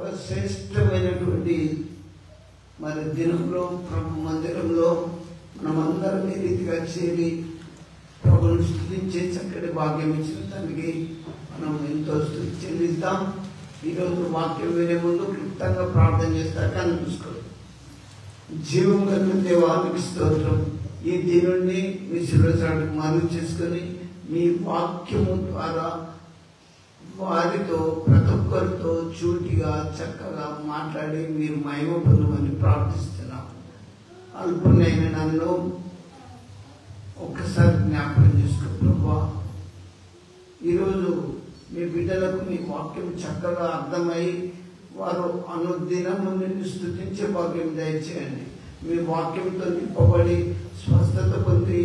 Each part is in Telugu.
ఒక శ్రేష్టమైనటువంటి మరి దినంలో ప్రభు మందిరంలో మనమందరం ఈ రీతిగా చేరి ప్రభును స్తుతించే చక్కటి భాగ్యం ఇచ్చిన దానికి మనం ఎంతో స్తుతి చెల్లిద్దాం. ఈరోజు వాక్యం వినే ముందు క్లుప్తంగా ప్రార్థన చేస్తారు. కానీ చూసుకోండి. జీవం కలిగిన దేవానికి స్తోత్రం. ఈ దీనుడిని మీ శిరసానికి మనవి చేసుకొని మీ వాక్యము ద్వారా వారితో ప్రతి ఒక్కరితో చూటిగా చక్కగా మాట్లాడి మీరు మహిమ పొందమని ప్రార్థిస్తున్నాం. అల్పునైన నన్ను ఒక్కసారి జ్ఞాపకం చేసుకో ప్రభువా. ఈరోజు మీ బిడ్డలకు మీ వాక్యం చక్కగా అర్థమై వారు అనుదినము నిన్ను స్తుతించే భాగ్యం దయచేయండి. మీ వాక్యంతో నింపబడి స్వస్థత పొంది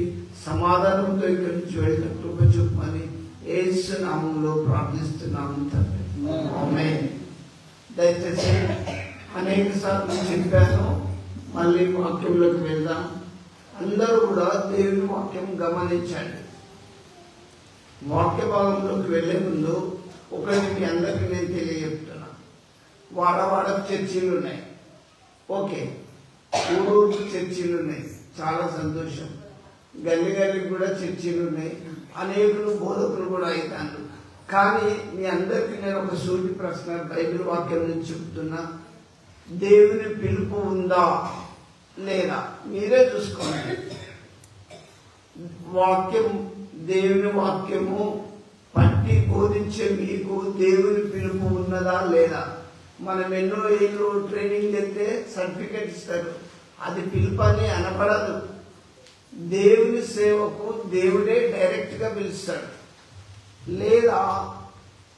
సమాధానంతో ఇక్కడి నుంచి వెళ్ళిన కృప చూపమని యేసు నామములో ప్రార్థిస్తున్నాము తండ్రి. ఆమేన్. దయచేసి అనేక సార్లు చెప్పాను, మళ్ళీ వాక్యంలోకి వెళ్దాం. అందరూ కూడా దేవుని వాక్యం గమనించండి. వాక్య భాగంలోకి వెళ్లే ముందు ఒకటి మీ అందరికీ నేను తెలియజెప్తున్నా. వాడవాడకు చర్చీలు ఉన్నాయి, ఓకే. ఊరూరు చర్చీలు ఉన్నాయి, చాలా సంతోషం. గల్లి గల్లికి కూడా చర్చీలు ఉన్నాయి. అనేకులు బోధకులు కూడా అవుతాను. కానీ మీ అందరికీ నేను ఒక సూటి ప్రశ్న బైబిల్ వాక్యం నుంచి చెప్తున్నా. దేవుని పిలుపు ఉందా లేదా మీరే చూసుకోండి. వాక్యం, దేవుని వాక్యము పట్టి బోధించే మీకు దేవుని పిలుపు ఉన్నదా లేదా? మనం ఎన్నో ఏళ్ళు ట్రైనింగ్ చేస్తే సర్టిఫికెట్ ఇస్తారు, అది పిలుపు అని అనబడదు. దేవుని సేవకు దేవుడే డైరెక్ట్ గా పిలుస్తాడు, లేదా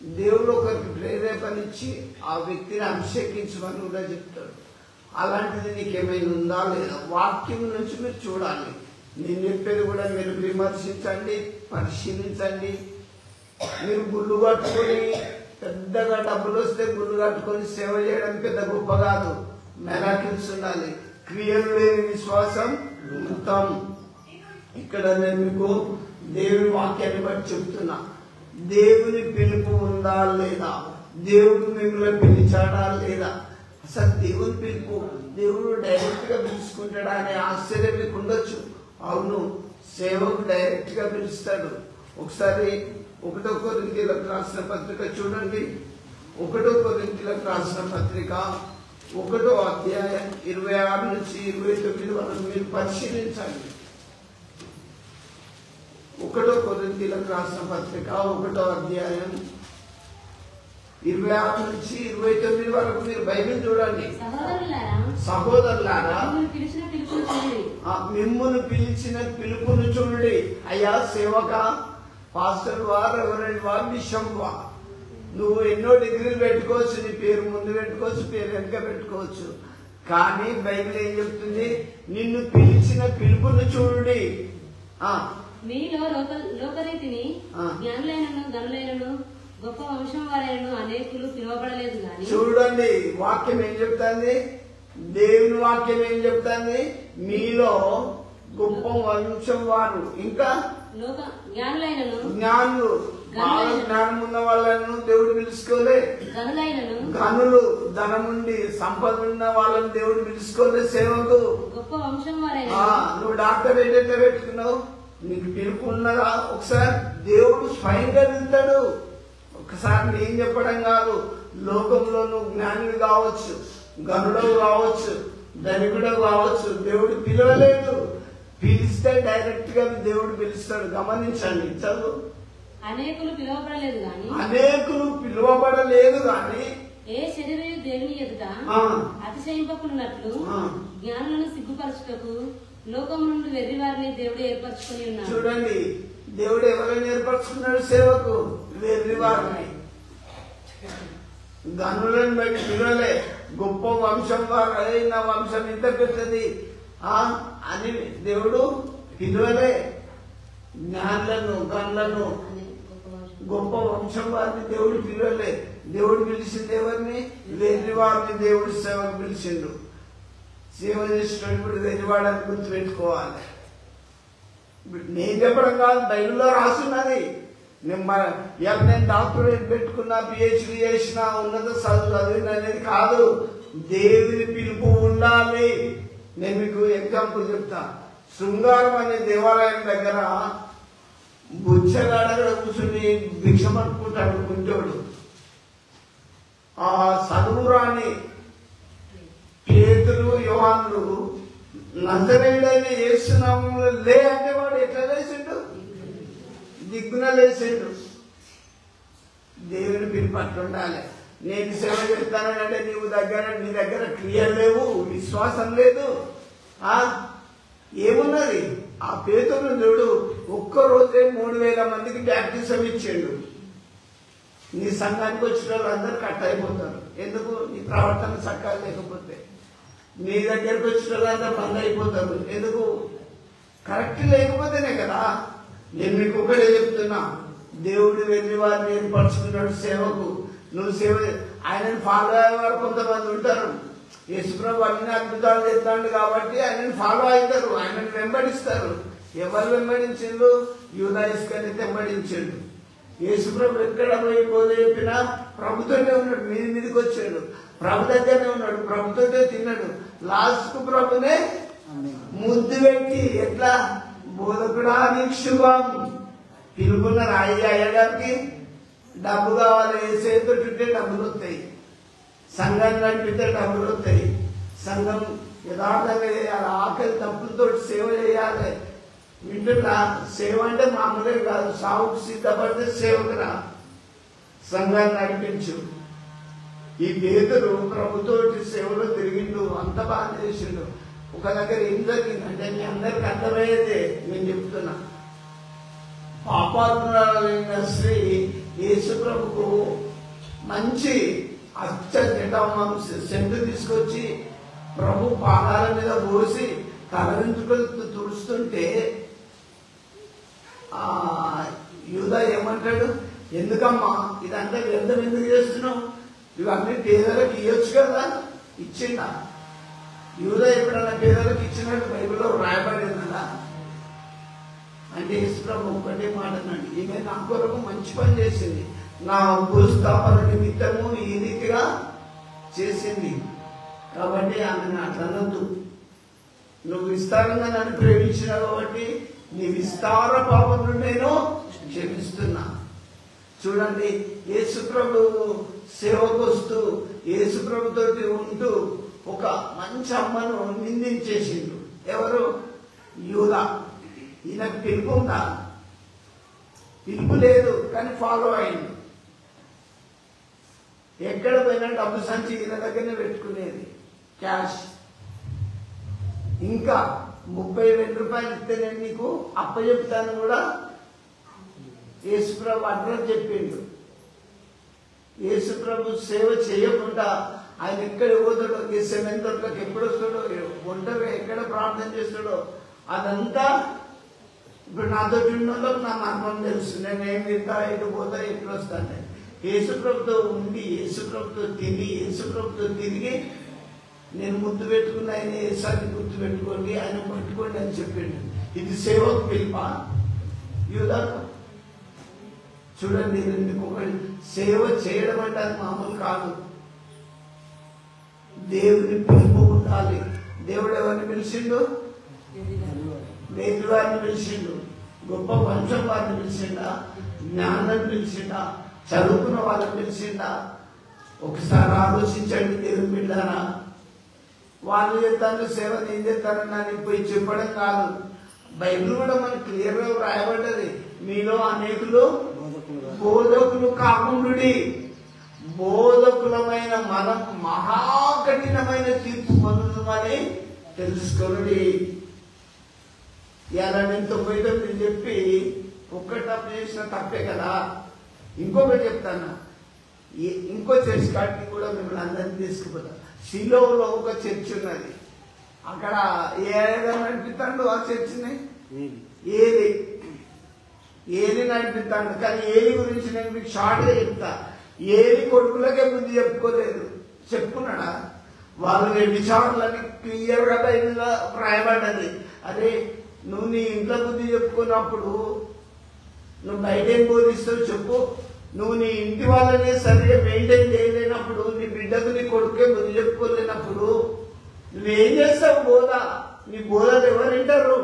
దేవుడు ఒకరికి ప్రేరేపణించి ఆ వ్యక్తిని అభిషేకించమని కూడా చెప్తాడు. అలాంటిది నీకేమైనా ఉందా లేదా? వాక్యం నుంచి మీరు చూడాలి. నేను చెప్పేది కూడా మీరు విమర్శించండి, పరిశీలించండి. మీరు గుళ్ళు కట్టుకొని పెద్దగా డబ్బులు వస్తే గుళ్ళు కట్టుకొని సేవ చేయడం పెద్ద గొప్ప కాదు. మెరాకిల్స్ ఉండాలి. క్రియలు లేని విశ్వాసం మృతం. ఇక్కడ నేను మీకు దేవుని వాక్యాన్ని బట్టి చెప్తున్నా. దేవుని పిలుపు ఉందా లేదా? దేవుడు మిమ్మల్ని పిలిచాడా లేదా? అసలు దేవుని పిలుపు దేవుడు డైరెక్ట్ గా పిలుచుకుంటాడా అనే ఆశ్చర్యం మీకు ఉండొచ్చు. అవును, సేవకు డైరెక్ట్ గా పిలుస్తాడు. ఒకసారి 1 కొరింథీయులకు రాసిన పత్రిక చూడండి. 1 కొరింథీయులకు రాసిన పత్రిక 1వ అధ్యాయం 26 నుంచి 29 వరకు మీరు పరిశీలించండి. 1 కొరింథీయులకు రాసిన పత్రిక 1వ అధ్యాయం 26 నుంచి 29 వరకు మీరు బైబిల్ చూడండి. సహోదరులారా, మిమ్మును పిలిచిన పిలుపును చూడండి. అయ్యా సేవక, పాస్టర్ వా, రెవరెండ్ వా, బిషప్ వా, నువ్వు ఎన్నో డిగ్రీలు పెట్టుకోవచ్చు, నీ పేరు ముందు పెట్టుకోవచ్చు, పేరు వెనుక పెట్టుకోవచ్చు. కానీ బైబిల్ ఏం చెప్తుంది? నిన్ను పిలిచిన పిలుపును చూడండి. మీలో లోకరీతిని జ్ఞానులైనను ధనులైనను గొప్ప వంశం వారైనను అనేకులు పిలువబడలేదు గాని. చూడండి, వాక్యం ఏం చెప్తాంది? దేవుని వాక్యం ఏం చెప్తాంది? మీలో గొప్ప వంశం వారు, ఇంకా జ్ఞానులైనను, జ్ఞానులు, బాగా జ్ఞానం ఉన్న వాళ్ళను దేవుడు పిలుచుకోలే. గనులు, ధనముండి సంపద ఉన్న వాళ్ళని దేవుడు పిలుచుకోలే సేవకు. గొప్ప వంశం వారైన నువ్వు డాక్టర్ ఏంటంటే పెట్టుకున్నావు, నీకు పిలుపు ఉన్నదా? ఒకసారి దేవుడు స్వయంగా వెళ్తాడు. ఒకసారి నేను చెప్పడం కాదు. లోకంలో నువ్వు జ్ఞానివి కావచ్చు, గనుడవు కావచ్చు, ధనికుడవు కావచ్చు, దేవుడు పిలవలేదు. పిలిస్తే డైరెక్ట్ గా దేవుడు పిలుస్తాడు. గమనించండి, చదువు. అనేకులు పిలువబడలేదు గాని, అనేకులు పిలువబడలేదు గాని ఏ శరీరం దేవుని ఎదుట అతిశయింపకున్నట్లు జ్ఞానులను సిగ్గుపరచుటకు లోకం నుండి వెర్రి వారిని దేవుడు ఏర్పరచుకుని ఉన్నాడు. చూడండి, దేవుడు ఎవరైనా ఏర్పరచుకున్నాడు సేవకు? వెర్రి వారిని. గనులను బట్టి పిలవలే. గొప్ప వంశం వారు, అయిన వంశం ఇంత పెద్దది అని దేవుడు పిలవలే. జ్ఞానులను, గనులను, గొప్ప వంశం వారిని దేవుడు పిలవలే. దేవుడు పిలిచింది ఎవరిని? వెర్రి వారిని దేవుడు సేవకు పిలిచిండు. సేవ చేసేటప్పుడు వెర్రివాడని గుర్తుపెట్టుకోవాలి. నేను చెప్పడం కాదు, బైబిల్లో రాసున్నది. నేను డాక్టరేట్ పెట్టుకున్నా, పిహెచ్డి చేసినా, ఉన్నత చదివిన అనేది కాదు. దేవుని పిలుపు ఉండాలి. నేను మీకు ఎగ్జాంపుల్ చెప్తా. శృంగారం అనే దేవాలయం దగ్గర బుచ్చగాడ కూర్చుని భిక్ష పట్టుకుంటాడు కుంటోడు. ఆ చదువురాని పేతురు యోహానులు నజరేయుడైన యేసు నామములో లే అంటే వాడు ఎట్లా లేచిండు? దిగ్గున లేచిండు. దేవుని పిలుపు అట్లుండాలి. నేను సేవ చేస్తానంటే నీ దగ్గర క్లియర్ లేవు, విశ్వాసం లేదు. ఏమున్నది? ఆ పేతురు చూడు, ఒక్కరోజే 3000 మందికి బ్యాప్టిజం ఇచ్చిండు. నీ సంఘానికి వచ్చిన వాళ్ళందరూ కట్ అయిపోతారు. ఎందుకు? నీ ప్రవర్తన చక్కగా లేకపోతే. నీ దగ్గరకు వచ్చిన వాళ్ళందరూ బంద్ అయిపోతారు. ఎందుకు? కరెక్ట్ లేకపోతేనే కదా. నేను మీకు ఒకటే చెప్తున్నా, దేవుడు వెళ్ళి వారిని ఏర్పరచుకున్నాడు సేవకు. నువ్వు సేవ ఆయనను ఫాలో అయ్యేవారు కొంతమంది ఉంటారు. యేసుప్రభు అన్ని అద్భుతాలు చేస్తాడు కాబట్టి ఆయనను ఫాలో అవుతారు, ఆయనను వెంబడిస్తారు. ఎవరు వెంబడించిండు? యూదా ఇస్కరియోతు వెంబడించాడు. యేసుప్రభు ఎక్కడ పోయి బోధ చెప్పినా ప్రభుతోనే ఉన్నాడు. మీదికి వచ్చాడు, ప్రభు దగ్గరనే ఉన్నాడు, ప్రభుతోనే తిన్నాడు. లాస్ట్ కు ప్రభునే ముద్దు పెట్టి ఎట్లా బోధకుడా నీకు శుభం. పిలుపున్నారు. అయ్యగారికి డబ్బు కావాలి, చేతుంటే డబ్బులు వస్తాయి. సంఘాన్ని నడిపితే డబ్బులు వస్తాయి. సంఘం యథార్థంగా చేయాలి, ఆకలి తప్పులతో సేవ చేయాలి. వింటున్నా? సేవ అంటే మామూలే కాదు. సావుకు సిద్ధపడితే సేవకురా. సంఘాన్ని నడిపించు. ఈ పేతురు ప్రభుతోటి సేవలో తిరిగిండు, అంత బాగా చేసిండు. ఒక దగ్గర ఏం జరిగిందంటే మీ అందరికి అర్థమయ్యేదే నేను చెప్తున్నా. పాపాత్మురాలైన స్త్రీ యేసుప్రభుకు మంచి సెంటు తీసుకొచ్చి ప్రభు పాదాల మీద పోసి తలరించుకొని తుడుస్తుంటే యూదా ఏమంటాడు? ఎందుకమ్మా ఇదంతా వ్యర్థం ఎందుకు చేస్తున్నావు? ఇవన్నీ పేదలకు ఇవ్వచ్చు కదా. ఇచ్చిండా? యూదా ఎప్పుడన్నా పేదలకు ఇచ్చినట్టు బైబిల్లో రాయబడిందా? అంటే యేసుప్రభు ఒకటే మాట అన్నాడు, ఈమె నా కొరకు మంచి పని చేసింది, నా భూస్థాపన నిమిత్తము ఈ రీతిగా చేసింది కాబట్టి ఆమెను అట్లనొద్దు. నువ్వు విస్తారంగా నన్ను ప్రేమించినావు కాబట్టి నీ విస్తార పాపమును నేను క్షమిస్తున్నా. చూడండి, యేసుప్రభు సేవకు వస్తూ యేసుప్రభుతో ఉంటూ ఒక మంచి అమ్మను నిందించేసిండు. ఎవరు? యూదా. ఈయనకు పిలుపు ఉందా? పిలుపు లేదు, కానీ ఫాలో అయింది. ఎక్కడ పోయినా డబ్బు సంచి ఈయన దగ్గరనే పెట్టుకునేది, క్యాష్. ఇంకా 30,000 రూపాయలు ఇస్తే నేను నీకు అప్పచెప్తాను కూడా యేసుప్రభు అడ్రస్ చెప్పిండు. యేసుప్రభు సేవ చేయకుండా ఆయన ఎక్కడ పోతాడో, గెస్సెమనేతోట్లోకి ఎప్పుడు వస్తాడో, ఒంటరిగా ఎక్కడ ప్రార్థన చేస్తాడో అదంతా ఇప్పుడు నాతో ఉన్నోళ్ళకి నా మర్మం తెలుసు. నేను ఏం తింటా, ఎటు పోతా, ఎప్పుడు వస్తాను. యేసుప్రభుతో ఉండి, యేసుప్రభుతో తిని, యేసుప్రభుతో తిరిగి నేను ముద్దు పెట్టుకున్న ఆయన ఏసాన్ని గుర్తు పెట్టుకోండి, ఆయన పట్టుకోండి అని చెప్పిండు. ఇది సేవకు పిలుపా? యూదా చూడండి, మీకు ఒకటి సేవ చేయడం అంటే అది మామూలు కాదు. దేవుని పిలుపు ఉండాలి. దేవుడు ఎవరిని పిలిచిండు? దేవుడి వారిని పిలిచిండు. గొప్ప వంశం వారిని పిలిచిండా? జ్ఞానాన్ని పిలిచిండా? చదువుకున్న వాళ్ళని పిలిచిండా? ఒకసారి ఆలోచించండి దేవుని బిడ్డారా. వాళ్ళు చేస్తాను సేవ, నేను చేస్తానని అని పోయి చెప్పడం కాదు. బైబిల్ కూడా మనకు క్లియర్గా రాయబడ్డది, మీలో అనేకులు బోధకులు కాకుండుడి. బోధకులమైన మనం మహాకఠినమైన తీర్పు పొందుతామని తెలుసుకోండి. ఇలా నేను 99 చెప్పి ఒక్కటి తప్పు చేసిన తప్పే కదా. ఇంకొకటి చెప్తాను, ఇంకో చర్చ్ కాడికి కూడా మిమ్మల్ని అందరినీ తీసుకుపోతాను. సిలోలో ఒక చర్చ్ ఉన్నది. అక్కడ ఏదో నడిపిస్తాడు ఆ చర్చిని, ఏది నడిపిస్తాడు. కానీ ఏలి గురించి నేను మీకు షార్ట్గా చెప్తా. ఏలి కొడుకులకే బుద్ధి చెప్పుకోలేదు, చెప్పుకున్నాడా? వాళ్ళు విచారణలని క్లియర్గా బైబిల్లో రాయబడ్డది. అదే నువ్వు నీ ఇంట్లో బుద్ధి చెప్పుకున్నప్పుడు నువ్వు బయట ఏం బోధిస్తావు చెప్పు? నువ్వు నీ ఇంటి వాళ్ళనే సరిగ్గా మెయింటైన్ చేయలేనప్పుడు, నీ బిడ్డకు నీ కొడుకే బుద్ధి చెప్పుకోలేనప్పుడు నువ్వేం చేస్తావు బోధ? నీ బోధలు ఎవరు వింటారు?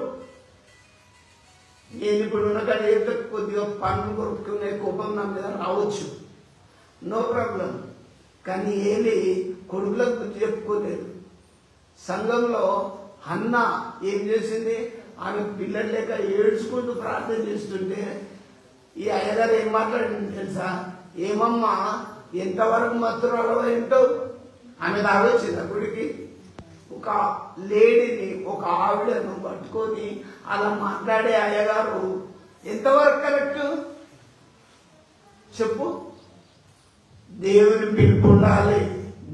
నేను ఇప్పుడు ఉన్న కాడ ఏదో కొద్దిగా పన్ను కొరుకునే కోపం నా మీద రావచ్చు, నో ప్రాబ్లం. కానీ ఏమి కొడుకులకు బుద్ధి చెప్పుకోలేదు. సంఘంలో అన్న ఏం చేసింది? ఆమె పిల్లలు లేక ఏడ్చుకుంటూ ప్రార్థన చేస్తుంటే ఈ అయ్యగారు ఏం మాట్లాడింది తెలుసా? ఏమమ్మా ఎంతవరకు మత్తురాలో ఏంటో ఆమె తాగొచ్చింది. అప్పటికి ఒక లేడీని, ఒక ఆవిడను పట్టుకొని అలా మాట్లాడే అయ్యగారు ఎంతవరకు కరెక్ట్ చెప్పు? దేవుని పిలుపు ఉండాలి,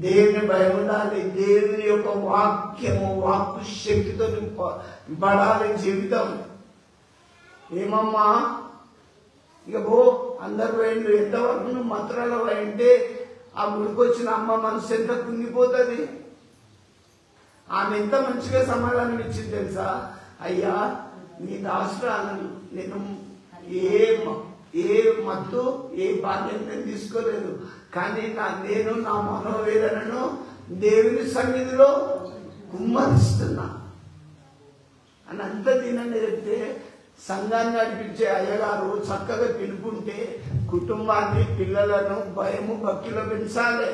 దేవుని భయం ఉండాలి, దేవుని యొక్క వాక్యము, వాక్కు శక్తితో నింపబడాలి జీవితం. ఏమమ్మా ఇక పో, అందరు వేళ్ళు ఎంతవరకు నువ్వు మంత్రాలు అంటే ఆ గుడికొచ్చిన అమ్మ మనసు ఎంత కుంగిపోతుంది. ఆమె ఎంత మంచిగా సమాధానం ఇచ్చింది తెలుసా? అయ్యా నీ దాసురాలను నేను ఏ మత్తు ఏ బాధ్యత నేను తీసుకోలేదు, కానీ నేను నా మనోవేదనను దేవుని సన్నిధిలో కుమ్మరిస్తున్నా అని అంత దీనని చెప్తే, సంఘాన్ని నడిపించే అయ్యగారు చక్కగా పిలుపుంటే కుటుంబాన్ని, పిల్లలను భయము భక్తిలో పెంచాలి.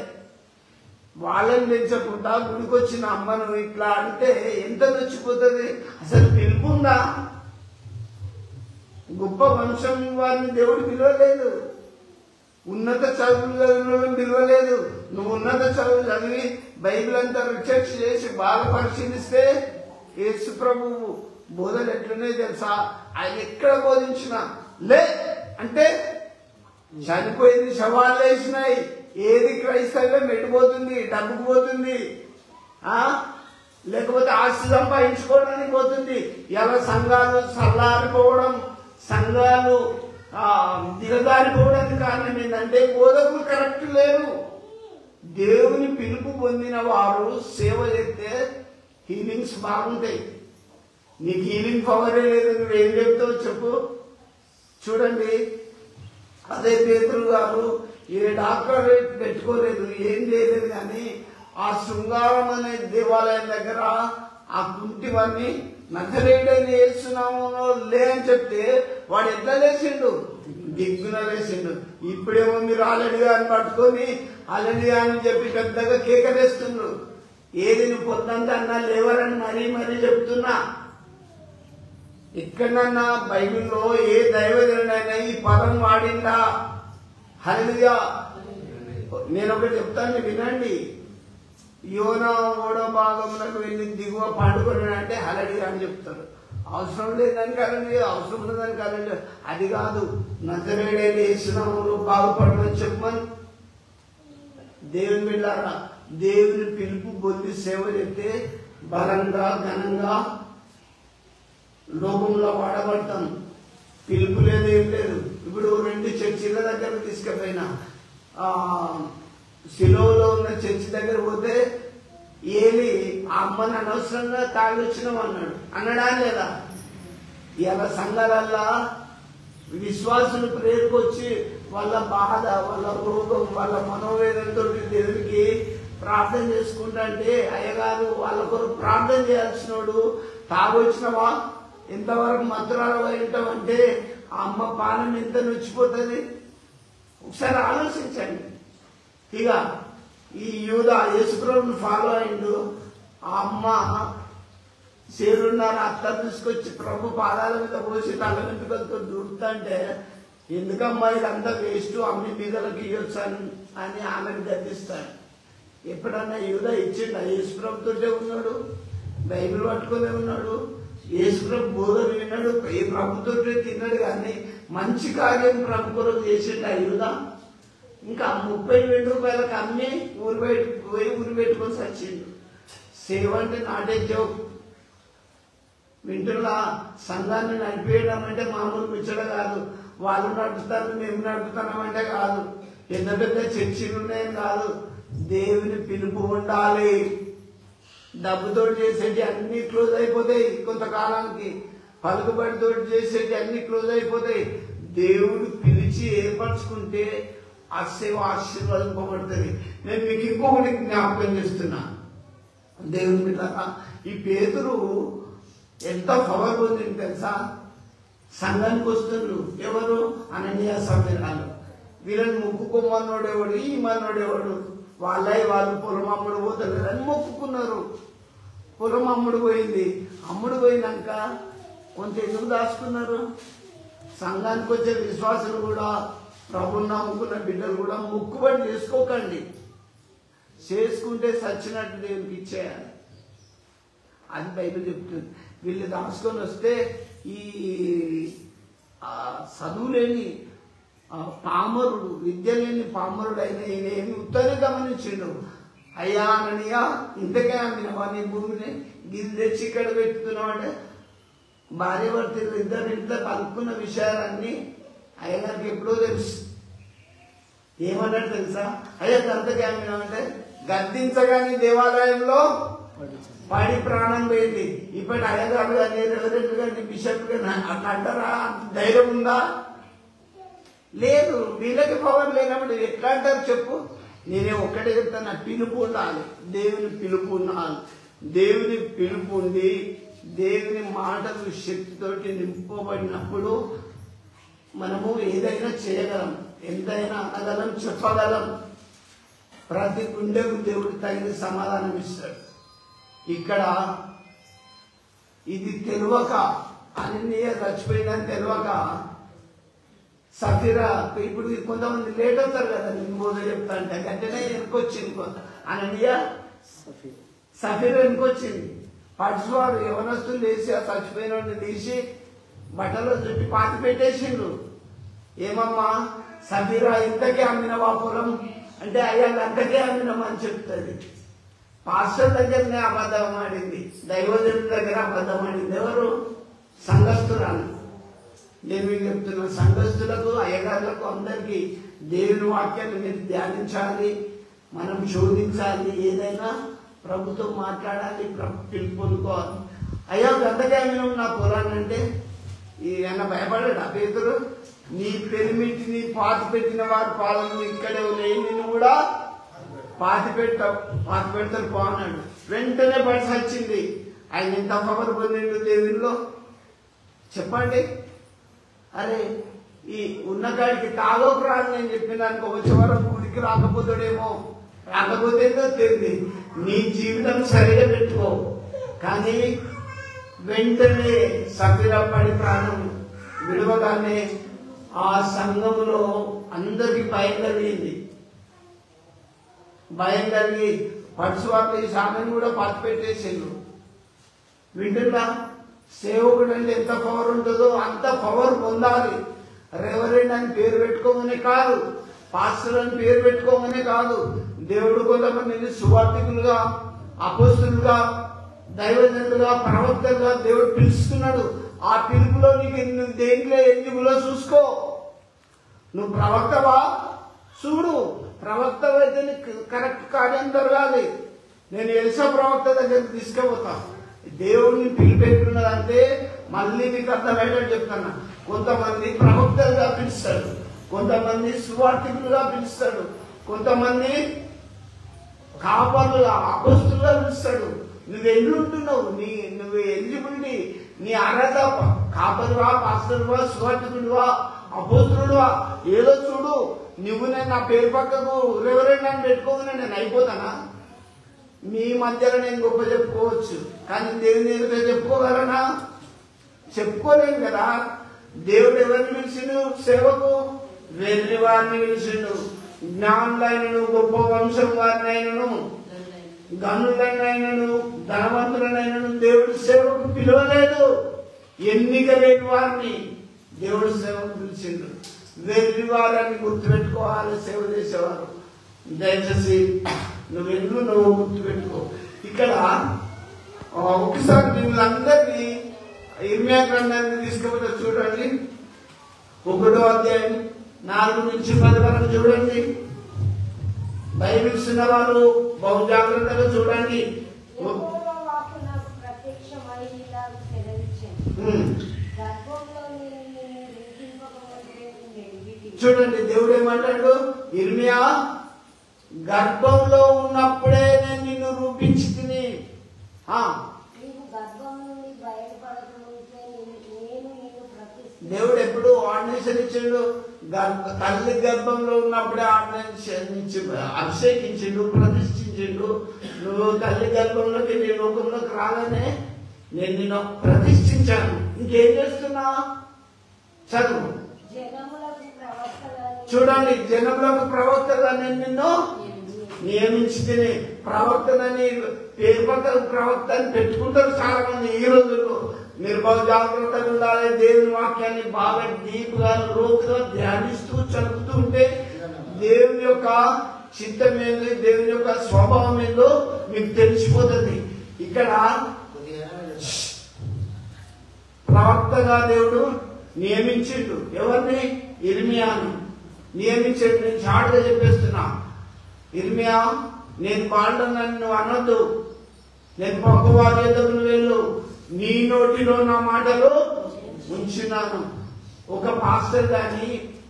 వాళ్ళని పెంచకుండా గుడికొచ్చిన అమ్మను ఇట్లా అంటే ఎంత నచ్చిపోతుంది? అసలు పిలుపుందా? గొప్ప వంశం వారిని దేవుడు పిలవలేదు, ఉన్నత చదువులను పిలవలేదు. నువ్వు ఉన్నత చదువులు చదివి బైబిల్ అంతా రీసెర్చ్ చేసి బాగా పరిశీలిస్తే యేసు ప్రభువు బోధలు ఎట్లున్నాయి తెలుసా? ఆయన ఎక్కడ బోధించినా లే అంటే చనిపోయింది, శవాలు వేసినాయి. ఏది క్రైస్తవ్యం ఎడిపోతుంది? డబ్బుకు పోతుంది, లేకపోతే ఆస్తి సంపాదించుకోవడానికి పోతుంది. ఎలా సంఘాలు చల్లారిపోవడం, సంఘాలు దిగజారిపోవడానికి కారణం ఏంటంటే బోధకులు కరెక్ట్ లేరు. దేవుని పిలుపు పొందిన వారు సేవ చేస్తే హీలింగ్స్ బాగుంటాయి. నీకు హీలింగ్ పవరే లేదు, నువ్వేం చెప్తావు చెప్పు? చూడండి, అదే పేతురు గారు ఏ డాక్టరేట్ పెట్టుకోలేదు, ఏం చేయలేదు, కానీ ఆ శృంగారం అనే దేవాలయం దగ్గర ఆ కుంటివన్నీ నజరేయుడైన యేసునామములో లే అని చెప్తే వాడు ఎట్లా లేచిండు? దిగ్గున లేచిండు. ఇప్పుడేమో మీరు ఆల్రెడీ అని పట్టుకొని ఆల్రెడీ అని చెప్పి పెద్దగా కేకలేస్తుండ్రు. ఏది నువ్వు పొద్దంతా అన్నా లేవరని మరీ చెప్తున్నా. ఎక్కడన్నా బైబిల్లో ఏ దైవజనుడైనా ఈ పదం వాడిందా? హల్లెలూయా. నేను ఒకటి చెప్తాను, వినండి. యోనా ఓడో భాగంలోకి వెళ్ళి దిగువ పండుకొని అంటే హల్లెలూయా అని చెప్తారు. అవసరం లేదని కాదండి, అవసరం లేదని కాదండి, అది కాదు. నజరేయుడైన యేసునామములో బాగుపడమని చెప్పమని. దేవుని బిడ్డలారా, దేవుని పిలుపు పొంది సేవ చేస్తే బలంగా ఘనంగా లోకంలో వాడబడతాం. పిలుపు లేదు, ఏం లేదు. ఇప్పుడు 2 చర్చిల దగ్గర తీసుకుపోయినా, శిలోలో ఉన్న చర్చి దగ్గర పోతే ఏలి ఆ అమ్మని అనవసరంగా తాగి వచ్చినాం అన్నాడా లేదా? ఇలా సంఘాలల్లా విశ్వాసులు ప్రేరుకొచ్చి వాళ్ళ బాధ, వాళ్ళ రోగం, వాళ్ళ మనోవేదనతో దేవునికి ప్రార్థన చేసుకుంటే అయ్యగారు వాళ్ళ కొరకు ప్రార్థన చేయాల్సినోడు తాగొచ్చినవా ఎంతవరకు మధురాలు ఉంటామంటే ఆ అమ్మ పానం ఎంత నొచ్చిపోతుంది? ఒకసారి ఆలోచించండి. ఇక ఈ యూదా యేసుప్రభుని ఫాలో అయిండు. ఆ అమ్మ సేరున్నారు అత్త తీసుకొచ్చి ప్రభు పాదాల మీద పోసి తల వెంట్రుకలతో దూరుతుంటే, ఎందుకమ్మా ఇదంతా వేస్ట్, అమ్మి బీదలకు ఇవ్వచ్చు అని ఆమెను గద్దిస్తాడు. ఎప్పుడన్నా యూదా ఇచ్చిండా? యేసుప్రభుతోటే ఉన్నాడు, బైబిల్ పట్టుకునే ఉన్నాడు, యేసుప్రభు బోధన విన్నాడు, ఏ ప్రభుతోటే తిన్నాడు, కానీ మంచి కార్యం ప్రభు కొరకు చేసిండు ఆ యూదా. ఇంకా 30,000 రూపాయలకు అమ్మి ఊరు పెట్టుకొని సచ్చిండు. సేవ అంటే నాటే జోక్. వింటున్నా, సంఘాన్ని నడిపేయడం అంటే మామూలు ముచ్చట కాదు. వాళ్ళు నడుపుతారు, మేము నడుపుతున్నామంటే కాదు. పెద్ద పెద్ద చర్చిలు ఉన్నాయని కాదు. దేవుని పిలుపు ఉండాలి. డబ్బుతో చేసేటి అన్ని క్లోజ్ అయిపోతాయి కొంతకాలానికి. పలుకుబడితో చేసేటి అన్ని క్లోజ్ అయిపోతాయి. దేవుడు పిలిచి ఏర్పరచుకుంటే ఆ సేవ ఆశీర్వదింపబడుతుంది. నేను మీకు ఇంకొకటి జ్ఞాపకం చేస్తున్నా. దేవుని బిడ్డలారా, ఈ పేతురు ఎంత పవర్ పొందింది తెలుసా? సంఘానికి వస్తుండ్రు ఎవరు? అననీయ సఫీరాలు. వీళ్ళని మొక్కుకోమన్నోడేవాడు, ఈ మన్నోడేవాడు. వాళ్ళు పొలం అమ్ముడు పోతారు అని మొక్కుకున్నారు. పొలం అమ్ముడు పోయింది. అమ్ముడు పోయినాక కొంత ఎందుకు దాచుకున్నారు? సంఘానికి వచ్చే విశ్వాసులు కూడా, ప్రభుని నమ్ముకున్న బిడ్డలు కూడా మొక్కుబడి చేసుకోకండి. చేసుకుంటే సచ్చినట్టు దేవునికి ఇచ్చేయాలి. అది బైబిల్ చెప్తుంది. వీళ్ళు దాచుకొని వస్తే ఈ చదువులేని పామరుడు, విద్య లేని పామరుడు అయిన ఈయన ఏమి ఉత్తరే గమనించిండు. అయ్యా అననీయ, ఇంతకే అమ్మినవా నీ భూమిని? గిది తెచ్చి ఇక్కడ పెట్టుతున్నావు అంటే భార్య భర్తలు ఇద్దరింట్లో కలుపుకున్న విషయాలన్నీ అయ్యగారికి ఎప్పుడో తెలుసు. ఏమన్నాడు తెలుసా? అయ్యా అంతకే అమ్మినామంటే గద్దించగానే దేవాలయంలో పడి ప్రాణం పోయింది. ఇప్పటి అయ్యగారు కానీ, రెవరెంట్ కానీ, బిషప్ కానీ అట్లా అంటారా? ధైర్యం ఉందా? లేదు. వీళ్ళకి పవర్ లేనప్పుడు ఎట్లా అంటారు చెప్పు? నేనే ఒక్కటే చెప్తాను, పిలుపు ఉండాలి. దేవుని పిలుపు ఉండాలి. దేవుని పిలుపు ఉండి దేవుని మాటలు శక్తితోటి నింపబడినప్పుడు మనము ఏదైనా చేయగలం, ఎంతైనా అనగలం, చెప్పగలం. ప్రతి గుండెకు దేవుడు తగిన సమాధానం ఇస్తాడు. ఇక్కడ ఇది తెలియక, అననీయ చచ్చిపోయిందని తెలియక సఫీరా, ఇప్పుడు కొంతమంది లేట్ అవుతారు కదా, నేను బోధ చెప్తా అంటే గంటనే వెనుకొచ్చింది. అననీయ సఫీరా వెనుకొచ్చింది. పడుచువారు యవనస్తులు లేచి ఆ చచ్చిపోయిన వాడిని తీసి బట్టలో చుట్టి పాతి పెట్టేసిండ్రు. ఏమమ్మా సఫీరా, ఇంతకే అమ్మినవా పొలం అంటే అయ్యా అంతకే అమ్మినమని చెప్తుంది. పాస్టర్ దగ్గరనే అబద్ధం ఆడింది, దైవజనుడి దగ్గర అబద్ధం ఆడింది. ఎవరు? సంఘస్థురాలు. నేను మీకు చెప్తున్నా, సంఘస్థులకు, అయ్యగారులకు, అందరికీ దేవుని వాక్యాన్ని మీరు ధ్యానించాలి, మనం శోధించాలి. ఏదైనా ప్రభుత్వం మాట్లాడాలి, పిలుపుకోవాలి. అయ్యా గంతకే మేము నా పొలాన్ని అంటే ఈయన భయపడ్డా పేతురు? నీ పెరిమిటిని పాతి పెట్టిన వారి పాలన ఇక్కడే ఉన్నాయి, నిన్ను కూడా పాతి పెడతారు పో అన్నాడు. వెంటనే బడిసి వచ్చింది. ఆయన ఎంత పవర్ పొందిండు దేవునిలో చెప్పండి. అరే ఈ ఉన్నకాడికి తాగోకు రాని నేను చెప్పినానికి వచ్చే వరకు గుడికి రాకపోతాడేమో, రాకపోతే తెలియదు. నీ జీవితం సరిగా పెట్టుకో. కానీ వెంటనే సఫీరపడి ప్రాణం విడవగానే ఆ సంఘములో అందరికి భయం కలిగింది. భయం కలిగి పడుచువాళ్ళు ఈ సామెను కూడా పత్తి పెట్టేసిండ్రు. వింటున్నా? సేవకుడు అంటే ఎంత పవర్ ఉంటుందో అంత పవర్ పొందాలి. రెవరెండ్ అని పేరు పెట్టుకోమనే కాదు, పాస్టర్ అని పేరు పెట్టుకోమనే కాదు. దేవుడు కొంతమందిని సువార్థికులుగా, అపోస్తులుగా, దైవజనులుగా, ప్రవక్తలుగా దేవుడు పిలుస్తున్నాడు. ఆ పిలుపులో నీకు నువ్వు దేంట్లో ఎందుకులో చూసుకో. నువ్వు ప్రవక్తవా చూడు, ప్రవక్త అయితే నీకు కరెక్ట్ కార్యం జరగాలి. నేను ఎలిసా ప్రవక్త దగ్గరికి తీసుకుపోతా. దేవుడిని పిలిపెట్టుకున్నదంటే మళ్ళీ మీకు అర్థమయ్యేటట్టు చెప్తున్నా. కొంతమంది ప్రవక్తలుగా పిలుస్తాడు, కొంతమంది సువార్థికులుగా పిలుస్తాడు, కొంతమంది కాపరులుగా, అపోస్తులుగా పిలుస్తాడు. నువ్వు ఎన్నుంటున్నావు, నువ్వు ఎలిజిబిలిటీ, నీ అర్హత కాపరువా, పాస్టర్వా, సువార్థికుడువా, అపోస్తులుడువా ఏదో చూడు. నువ్వు నేను నా పేరు పక్కకు రెవరెండ్ అని పెట్టుకోగానే నేను అయిపోతానా? మీ మధ్యలో నేను గొప్ప చెప్పుకోవచ్చు, కానీ దేవుని ఎదుట చెప్పుకోగలనా? చెప్పుకోలేను కదా. దేవుడు ఎవరిని పిలిచిండు? సేవకు వెర్రి వారిని పిలిచిండు. జ్ఞానులైనను, గొప్ప వంశం వారినైనను, గనులైనను, ధనవంతులైనను దేవుడు సేవకు పిలవలేదు. ఎన్నిక లేని వారిని దేవుడు సేవకు పిలిచిండు. వెర్రి వారిని గుర్తుపెట్టుకోవాలి సేవ చేసేవారు. దయచేసి నువ్వు గుర్తుపెట్టుకో. ఇక్కడ ఒకసారి మిమ్మల్ని ఇర్మియా గ్రంథాన్ని తీసుకుపోతే చూడండి. 1వ అధ్యాయం 4 నుంచి 10 వరకు చూడండి. బైబిల్స్ ఉన్నవారు బహు జాగ్రత్తగా చూడండి. చూడండి దేవుడు ఏమంటాడు, ఇర్మియా గర్భంలో ఉన్నప్పుడే నేను నిన్ను రూపించి తిని. దేవుడు ఎప్పుడు ఆర్డినేషన్ ఇచ్చిండు, తల్లి గర్భంలో ఉన్నప్పుడే ఆర్డినేషన్ ఇచ్చి అభిషేకించిండు, ప్రతిష్ఠించిండు. నువ్వు తల్లి గర్భంలోకి నీ లోకంలోకి రాగానే నేను నిన్ను ప్రతిష్ఠించాను. ఇంకేం చేస్తున్నా చదువు. చూడండి, జనములకు ప్రవక్తగా నేను నిన్ను నియమించి తిని. ప్రవక్తనని పేపర్ ప్రవక్త అని పెట్టుకుంటారు చాలా మంది ఈ రోజుల్లో. మీరు బాగా జాగ్రత్తగా ఉండాలి. దేవుని వాక్యాన్ని బాగా డీప్ గా లోతుగా ధ్యానిస్తూ చదువుతూ ఉంటే దేవుని యొక్క చిత్తం ఏంది, దేవుని యొక్క స్వభావం ఏందో మీకు తెలిసిపోతుంది. ఇక్కడ ప్రవక్తగా దేవుడు నియమించిండు. ఎవరిని? ఇర్మియాను నియమించాడు. నేను చాటుగా చెప్పేస్తున్నా, ఇర్మియా నేను బాలుడని నన్ను అనొద్దు, నేను పక్కవారి ఎదురు వెళ్ళు, నీ నోటిలో నా మాటలు ఉంచున్నాను. ఒక పాస్టర్ గాని,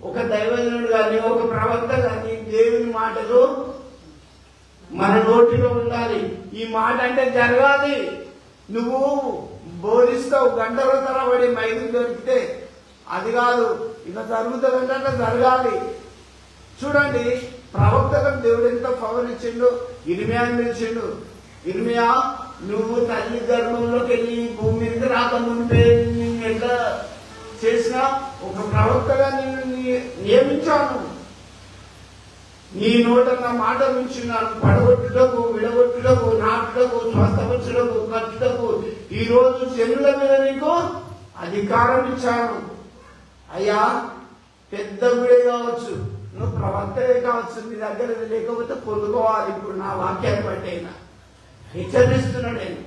ఒక దైవజనుడు గాని, ఒక ప్రవక్త గాని దేవుని మాటలు మన నోటిలో ఉండాలి. ఈ మాట అంటే జరగాలి. నువ్వు బోధిస్తావు గంటల తరబడి మైలు దొరికితే అది కాదు, ఇలా జరుగుతుందంటే జరగాలి. చూడండి, ప్రవక్తలకు దేవుడు ఎంత పవర్ ఇచ్చిండు. ఇర్మియాని పిలిచిండు, ఇర్మియా నువ్వు తల్లి గర్భంలోకి వెళ్ళి భూమి మీదకి రాకముందే నేను ఎట్లా చేసినా ఒక ప్రవక్తగా నేను నియమించాను. నీ నోట నా మాట ఉంచున్నాను. పడగొట్టుటకు, విడగొట్టుటకు, నాటుటకు, స్వస్థపరచుటకు, కట్టుటకు ఈ రోజు జనుల మీద నీకు అధికారం ఇచ్చాను. అయ్యా పెద్ద గుడే కావచ్చు, నువ్వు ప్రవక్తలే కావచ్చు, నీ దగ్గర లేకపోతే పొందుకోవాలి. ఇప్పుడు నా వాక్యాన్ని బట్టి అయినా హెచ్చరిస్తున్నాడు నేను.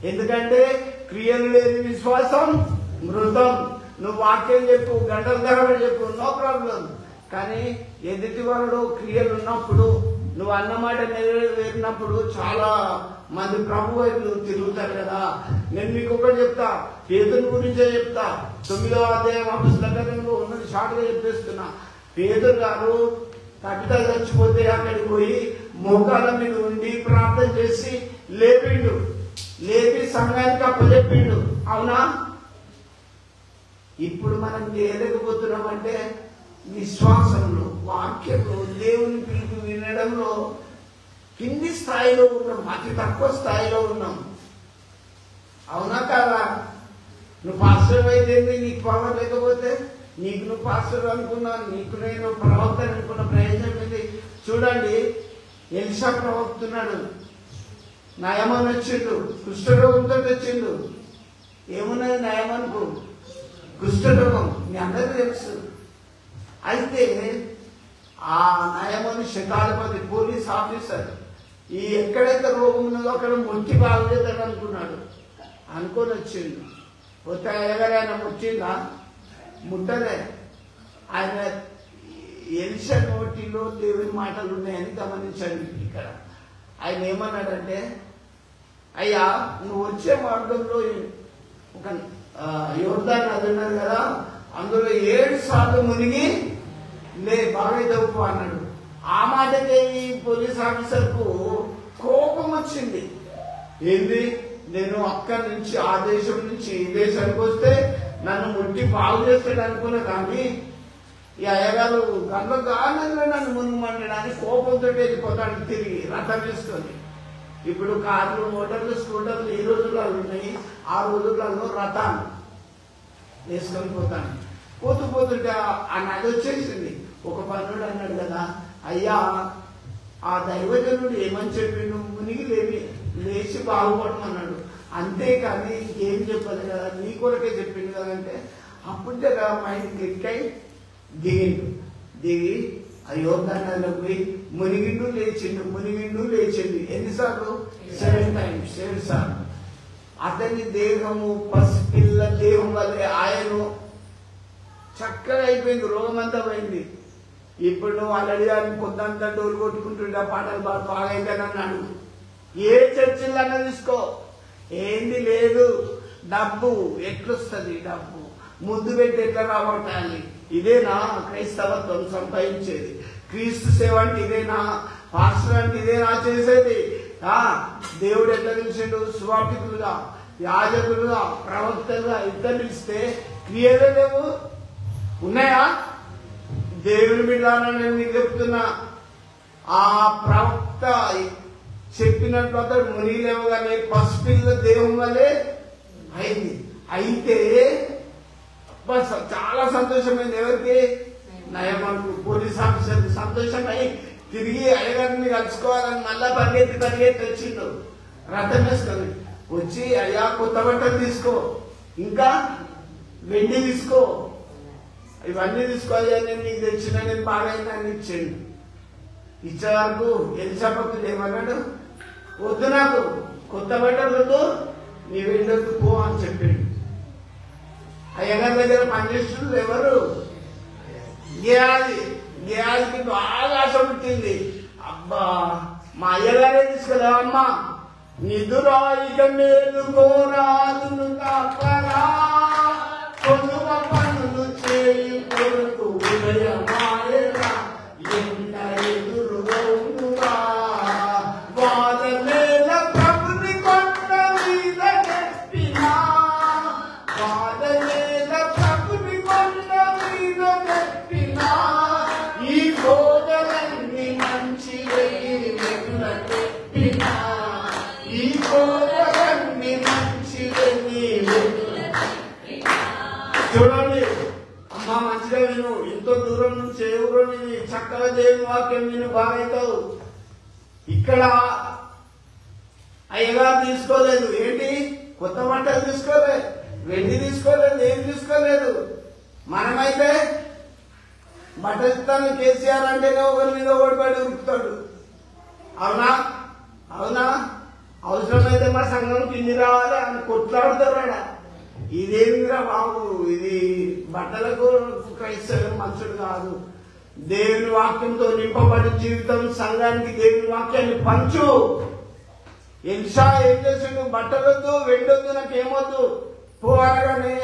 ఎందుకంటే క్రియలు లేని విశ్వాసం మృతం. నువ్వు వాక్యం చెప్పు, గంటల తరబడి చెప్పు, నో ప్రాబ్లం. కానీ ఎదుటి వాడు క్రియలు ఉన్నప్పుడు, నువ్వు అన్నమాట నెరవేరినప్పుడు చాలా మంది ప్రభు వైపు తిరుగుతారు కదా. నేను మీకు ఒకటి చెప్తా, పేతురు గురించే చెప్తా. 9వ అధ్యాయం అపొస్తలులలో ఉన్నది షార్ట్గా చెప్పేస్తున్నా. పేతురు గారు కవిత చచ్చిపోతే అక్కడికి పోయి మోకాళ్ళ మీద ఉండి ప్రార్థన చేసి లేపిండు, లేపి సంఘానికి అప్పచెప్పిండు. అవునా? ఇప్పుడు మనం చేయలేకపోతున్నామంటే విశ్వాసంలో, వాక్యంలో, దేవుని పిలుపు వినడంలో కింది స్థాయిలో ఉన్నాం, అతి తక్కువ స్థాయిలో ఉన్నాం. అవునా కాదా? నువ్వు పాస్టర్ అయితే నీకు పవర్ లేకపోతే, నీకు నువ్వు పాస్టర్ అనుకున్నాను, నీకు నేను ప్రవక్త అనుకున్న ప్రయోజనం ఏంటి? చూడండి, ఎలిషా ప్రవక్తున్నాడు, నయమని వచ్చిండు, కుష్ఠరోగంతో వచ్చిండు. ఏమున్నది నయమనుకు? కుష్ఠరోగం, మీ అందరికీ తెలుసు. అయితే ఆ నయమని శతాధిపతి పోలీస్ ఆఫీసర్ ఈ ఎక్కడైతే రోగం ఉన్నదో అక్కడ ముట్టి బాగులేదని అనుకున్నాడు. అనుకొని వచ్చిండు. వస్తే ఎవరైనా ముట్టిందా? ముట్టలే. ఆయన ఎలిషా నోటిలో దేవుని మాటలు ఉన్నాయని గమనించాడు. ఇక్కడ ఆయన ఏమన్నాడంటే, అయ్యా నువ్వు వచ్చే మార్గంలో ఒక యోర్దాను నది ఉన్నది కదా, అందులో 7 సార్లు మునిగి లే, బాగా తప్పు అన్నాడు. ఆ మాటకే ఈ పోలీస్ ఆఫీసర్ కు కోపం వచ్చింది. ఏంది, నేను అక్కడి నుంచి ఆ దేశం నుంచి ఈ దేశానికి వస్తే నన్ను ముట్టి బాగు చేస్తాడు అనుకున్నా, కానీ ఈ అయ్యగారు గంటలో గానంలో నన్ను మునుగమన్నాడని కోపంతో వెళ్ళిపోతాడు తిరిగి రథం వేసుకొని. ఇప్పుడు కార్లు, మోటార్లు, స్కూటర్లు ఈ రోజులలో ఉన్నాయి, ఆ రోజులలో రథాలు వేసుకొని పోతాను. పోతుంటే ఆ నది వచ్చేసింది. ఒక పన్నుడు అన్నాడు కదా, అయ్యా ఆ దైవజనుడు ఏమని చెప్పిండు, మునిగి లేచి బాగుపడమన్నాడు, అంతేకాని ఇంకేం చెప్పదు కదా, నీ కొరకే చెప్పిండు కదంటే అప్పుడే మైండ్ క్లిక్ అయి దిగి ఆ యోర్దాను పోయి మునిగిండు లేచిండు, మునిగిండు లేచిండు. ఎన్నిసార్లు? 7 times, 7 సార్లు. అతని దేహము పసిపిల్ల దేహం వల్లే ఆయన చక్కగా అయిపోయింది, రోగం అంతా పోయింది. ఇప్పుడు నువ్వు ఆల్రెడీ పొద్దంతా డోలు కొట్టుకుంటుండే పాటలు బాగా అయిపోయాను అన్నాడు. ఏ చర్చిలు అన్న తీసుకో, ఏంది లేదు. డబ్బు ఎట్లొస్తుంది? డబ్బు ముద్దు పెట్టి ఎట్లా రాబట్టాలి? ఇదేనా క్రైస్తవత్వం సంపాదించేది? క్రీస్తు సేవ అంటే ఇదేనా? పాస్టర్ అంటే ఇదేనా చేసేది? దేవుడు ఎట్లా పిలిచిండు? సువార్తికులుగా, యాజకులుగా, ప్రవక్తలుగా ఇద్దరు పిలిస్తే క్రియలే లేవు. ఉన్నాయా? దేవుని బిడ్డలారా, నేను మీకు చెప్తున్నా, ఆ ప్రవక్త చెప్పినట్లు అతడు మునిలేవగానే పసిపిల్ల దేవుని వల్లే అయింది. అయితే చాలా సంతోషమైంది. ఎవరికి? నయమకు పోలీస్ ఆఫీసర్ సంతోషమై తిరిగి అయ్యగారిని కలుసుకోవాలని మళ్ళా పరిగెత్తి వచ్చిండు. రథం వేసుకొని వచ్చి, అయ్యా కొత్త బట్టలు తీసుకో, ఇంకా వెండి తీసుకో, ఇవన్నీ తీసుకోవాలి, నేను నీకు తెచ్చిన, నేను బాగా అయిందని ఇచ్చిండు. ఇచ్చే వరకు ఎలిజబెత్ ఏమన్నాడు? వద్దు, నాకు కొత్త బట్టలు వద్దు, నీ వెండొద్దు, పో అని చెప్పిండు. అయ్యగారి దగ్గర పనిచేస్తున్నారు ఎవరు? గేయాదికి బాగా ఆశ పుట్టింది. అబ్బా, మా అయ్యగారే తీసుకెళ్ళావమ్మా, నిదురా ఇక మేలుకోరాదును కాపలా, కొనువ పనులు చేయి కొరకు ఉదయమాయరా, ఎంత ఎదురుగా ఉండురా, వాళ్ళ నేల ప్రభుని కొండ మీద నెప్పినా, వాళ్ళ నేల ప్రభుని కొండ మీద నెప్పినా, ఈ గోడలన్నీ మంచి వెలుగుల తెప్పినా, ఈ గోడలన్నీ మంచి వెలుగుల తెప్పినా. చూడండి అమ్మా, మంచిగా విను. ఎంతో దూరం నుంచి ఎవరో విని చక్కగా దేవుని వాక్యం విను, బాగైతావు. ఇక్కడ అయ్యగారు తీసుకోలేదు. ఏంటి? కొత్త బట్టలు తీసుకోలేదు, వెండి తీసుకోలేదు, ఏం తీసుకోలేదు. మనమైతే బట్టలు ఇస్తాను కేసీఆర్ అంటేనే ఒకరి మీద ఓడిపడి ఉరుకుతాడు. అవునా? అవునా? అవసరమైతే మా సంఘం కింది రావాలి అని కొట్లాడుతారా? ఇదేమిరా బాబు, ఇది బట్టలకు క్రైస్తవం మంచుడు కాదు. దేవుని వాక్యంతో నింపబడి జీవితం, సంఘానికి దేవుని వాక్యాన్ని పంచు. ఎలిషా ఏం చేసిండు? బట్టలొద్దు, వెండొద్దు, నాకేమొద్దు పోవగానే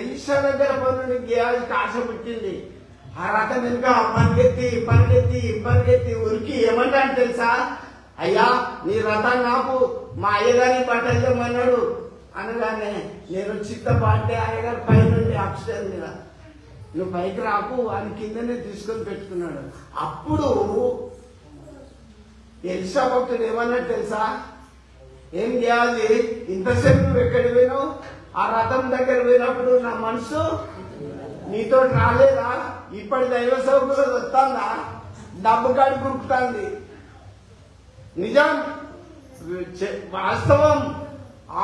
ఎలిషా దగ్గర పనులు గేయాదికి ఆశ పుట్టింది. ఆ రకం వెనుక పరిగెత్తి ఉరికి ఏమంటాను తెలుసా? అయ్యా, నీ రథాన్ని నాకు, మా అయ్యగారి బట్టలు తెమ్మన్నాడు అనగానే నేను చిత్తపాటే అయ్యగారు పైనుండి అక్షరం మీద, నువ్వు పైకి రాకు అని కిందనే తీసుకొని పెట్టుకున్నాడు. అప్పుడు ఎలిషా భక్తుడు ఏమన్నాడు తెలుసా? ఏం చేయాలి, ఇంతసేపు నువ్వు ఎక్కడికి పోయినావు? ఆ రథం దగ్గర పోయినప్పుడు నా మనసు నీతో రాలేదా? ఇప్పటి దైవ సౌకర్యం వస్తుందా? డబ్బు కాడి కురుకుతాంది. నిజం, వాస్తవం.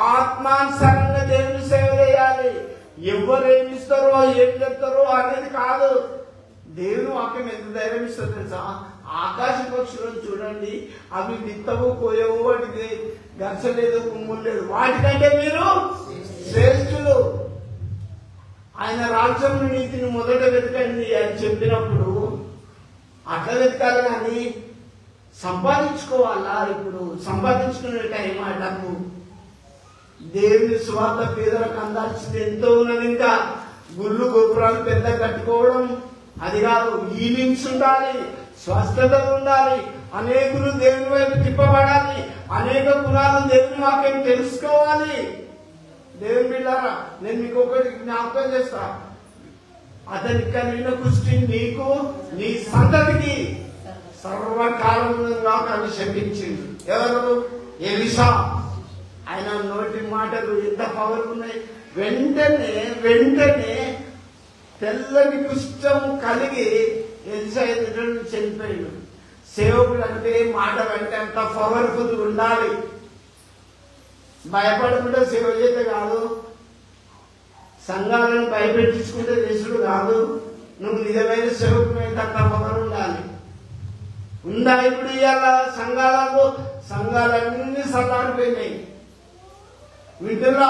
ఆత్మానుసారంగా దేవుని సేవ చేయాలి. ఎవరు ఏమిస్తారో ఏం చెప్తారో అనేది కాదు. దేవుని వాక్యం ఎంత ధైర్యం ఇస్తుంది తెలుసా? ఆకాశ పక్షులను చూడండి, అవి విత్తవు, కోయవు, వాటికి గర్చ లేదు, కుమ్ములు లేదు, వాటికంటే మీరు శ్రేష్ఠులు. ఆయన రాజ్యం నీతిని మొదట వెతకండి అని చెప్పినప్పుడు అట్లా వెతకాలి, కానీ సంపాదించుకోవాలా? ఇప్పుడు సంపాదించుకునే టైం ఆ డబ్బు. దేవుని స్వార్థ పేదలకు అందాల్సింది ఎంతో ఉన్నది. ఇంకా గుళ్ళు గోపురాలు పెద్ద కట్టుకోవడం అది కాదు. హీలింగ్స్ ఉండాలి, స్వస్థత ఉండాలి, అనేకులు దేవుని వైపు తిప్పబడాలి, అనేక కులాలు దేవుని వాక్యం తెలుసుకోవాలి. దేవుని బిడ్డారా, నేను మీకు ఒకటి జ్ఞాపకం చేస్తా. అతనికి కలిగిన కుష్టి నీకు, నీ సంతతికి సర్వకాలంగా శపించింది. ఎవరు? ఎలిషా. ఆయన నోటి మాటలు ఎంత పవర్ ఉన్నాయి. వెంటనే తెల్లని కుష్టం కలిగి ఎలిషా ఎదుట చనిపోయాడు. సేవకుడు అంటే, మాట అంటే అంత పవర్ఫుల్ ఉండాలి. భయపడకుండా సేవ చేస్తే కాదు, సంఘాలను భయపెట్టించుకుంటే చేసుడు కాదు. నువ్వు నిజమైన సేవకుడు అయితే అంత పవర్ ఉండాలి. ఉందా? ఇప్పుడు ఇవాళ సంఘాలన్నీ సల్లాడిపోయినాయి. వింటున్నా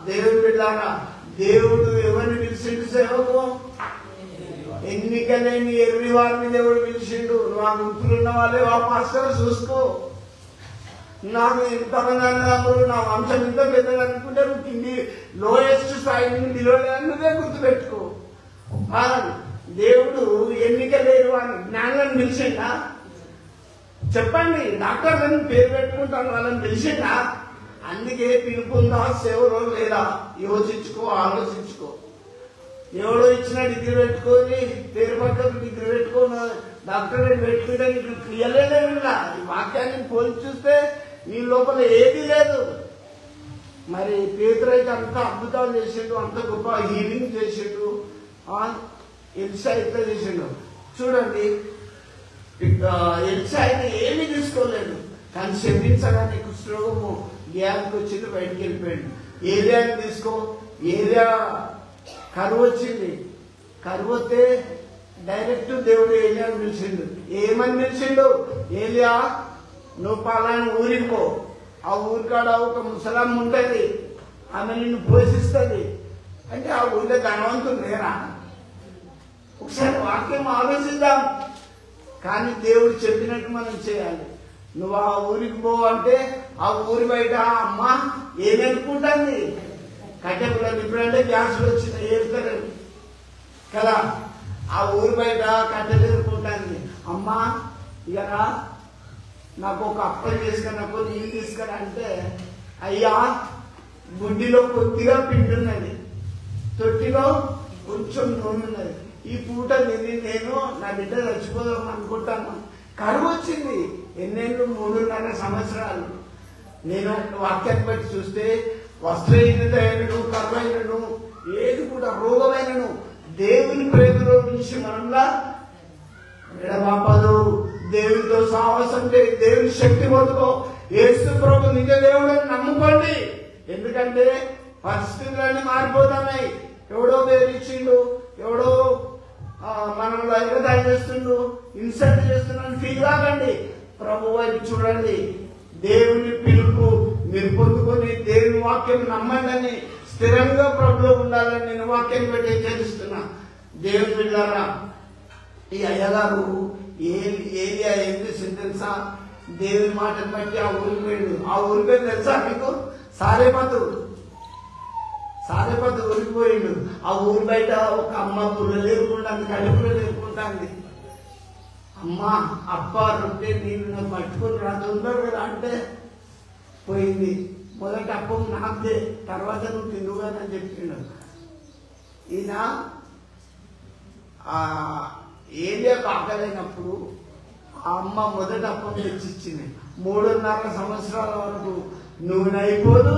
దేవుడు బిడ్డారా, దేవుడు ఎవరిని పిలిచిండు సేవకు? ఎన్నికలేని ఎర్రి వారిని దేవుడు పిలిచిండు. నువ్వు ఆ గుర్తులున్న వాళ్ళే ఆ పాస్టర్ చూసుకో. నాకు ఇంతమంది అన్నదమ్ములు, నా వంశం ఇంత పెద్దగా అనుకుంటే నువ్వు కింది లోయెస్ట్ స్థాయి నుండి నిలవలేదని నువ్వే గుర్తుపెట్టుకో. దేవుడు ఎన్నిక లేని వారిని జ్ఞానాలను పిలిచిందా? చెప్పండి. డాక్టర్లను పేరు పెట్టుకుంటాను, వాళ్ళని పిలిచిందా? అందుకే పిలుపుందా సేవలో లేదా యోచించుకో, ఆలోచించుకో. ఎవడో ఇచ్చిన డిగ్రీ పెట్టుకొని పేరు పక్కకు డిగ్రీ పెట్టుకొని డాక్టరేట్ పెట్టుకుంటే నీకు క్లియర్లేదే ఇలా. ఈ వాక్యాన్ని పోల్చి చూస్తే నీ లోపల ఏది లేదు. మరి పేతురు అయితే అంత అద్భుతాలు చేసిండు, అంత గొప్ప హీలింగ్ చేసిండు, ఎలిషా ఇట్లా చేసిండు. చూడండి, ఎలిషా అయితే ఏమీ తీసుకోలేదు, కానీ శపించగానే కుష్ఠరోగము గ్యాప్కి వచ్చింది, బయటికి వెళ్ళిపోయాడు. ఏలియాని తీసుకో, ఏలియా కరువు వచ్చింది. కరువు వస్తే డైరెక్ట్ దేవుడు ఏలియాని పిలిచిండు. ఏమని పిలిచిండు? ఏలియా నువ్వు పలానా ఊరికి పో, ఆ ఊరికాడ ఒక ముసలమ్మ ఉంటుంది, ఆమె నిన్ను పోషిస్తుంది అంటే ఆ ఊరిలో ధనవంతులు లేరా? ఒకసారి వాక్యం ఆలోచిద్దాం. కానీ దేవుడు చెప్పినట్టు మనం చేయాలి. నువ్వు ఆ ఊరికి పో అంటే ఆ ఊరి బయట అమ్మ ఏమనుకుంటుంది? కట్టెపుల్లలు ఇప్పుడంటే గ్యాస్లు వచ్చిన ఏరుతారు కదా, ఆ ఊరి బయట కట్టెలు ఎదుర్కొంటుంది. అమ్మ ఇక నాకు ఒక అప్పలు చేసుకుని నాకు నీళ్ళు తీసుకురా అంటే, అయ్యా గుడ్డిలో కొద్దిగా పిండి ఉన్నది, తొట్టిలో కొంచెం నూనె ఉన్నది, ఈ పూట నేను నా బిడ్డ చచ్చిపోదాం అనుకుంటాను. కరువు వచ్చింది. ఎన్నేళ్ళు? 3.5 సంవత్సరాలు. నేను వాక్యాన్ని బట్టి చూస్తే వస్త్రహీనత అయినను, కరువైనను, ఏది కూడా రోగమైనను దేవుని ప్రేమలో నుంచి మనంలా ఎడబాపదు. దేవునితో సాహసం చేయి, దేవుని శక్తి పొందుకో. యేసు ప్రభు నిజ దేవుడని నమ్ముకోండి. ఎందుకంటే పరిస్థితులన్నీ మారిపోతున్నాయి. ఎవడో పేరిచ్చిండు, ఎవడో మనలో ఎగతాళి చేస్తుండు, ఇన్సల్ట్ చేస్తున్నాను ఫీల్ కాకండి. ప్రభు వైపు చూడండి. దేవుని పిలుపు మీరు పొందుకొని దేవుని వాక్యం నమ్మండి, స్థిరంగా ప్రభులో ఉండాలని నేను వాక్యాన్ని బట్టి హెచ్చరిస్తున్నా. దేవుని బిడ్డలారా, ఈ అయ్యగారు ఏరియా ఏం చేసింది తెలుసా? దేవుని మాటను బట్టి ఆ ఊరికి పోయిండు. ఆ ఊరి పేరు తెలుసా మీకు? సారేపతు ఊరికి పోయిండు. ఆ ఊరి బయట ఒక అమ్మ పుల్లలు ఎరుకుంటుంది, కడుపులో ఎరుకుంటుంది. అమ్మ అప్ప రొట్టె నీళ్ళు పట్టుకుని రా తొందరగా అంటే పోయింది. మొదటి అప్పం నాకే, తర్వాత నువ్వు తిందుగానని చెప్పిండు. ఈయన ఏరియా ఆకలైనప్పుడు ఆ అమ్మ మొదటి అప్పం తెచ్చిచ్చింది. 3.5 సంవత్సరాల వరకు నూనె అయిపోదు,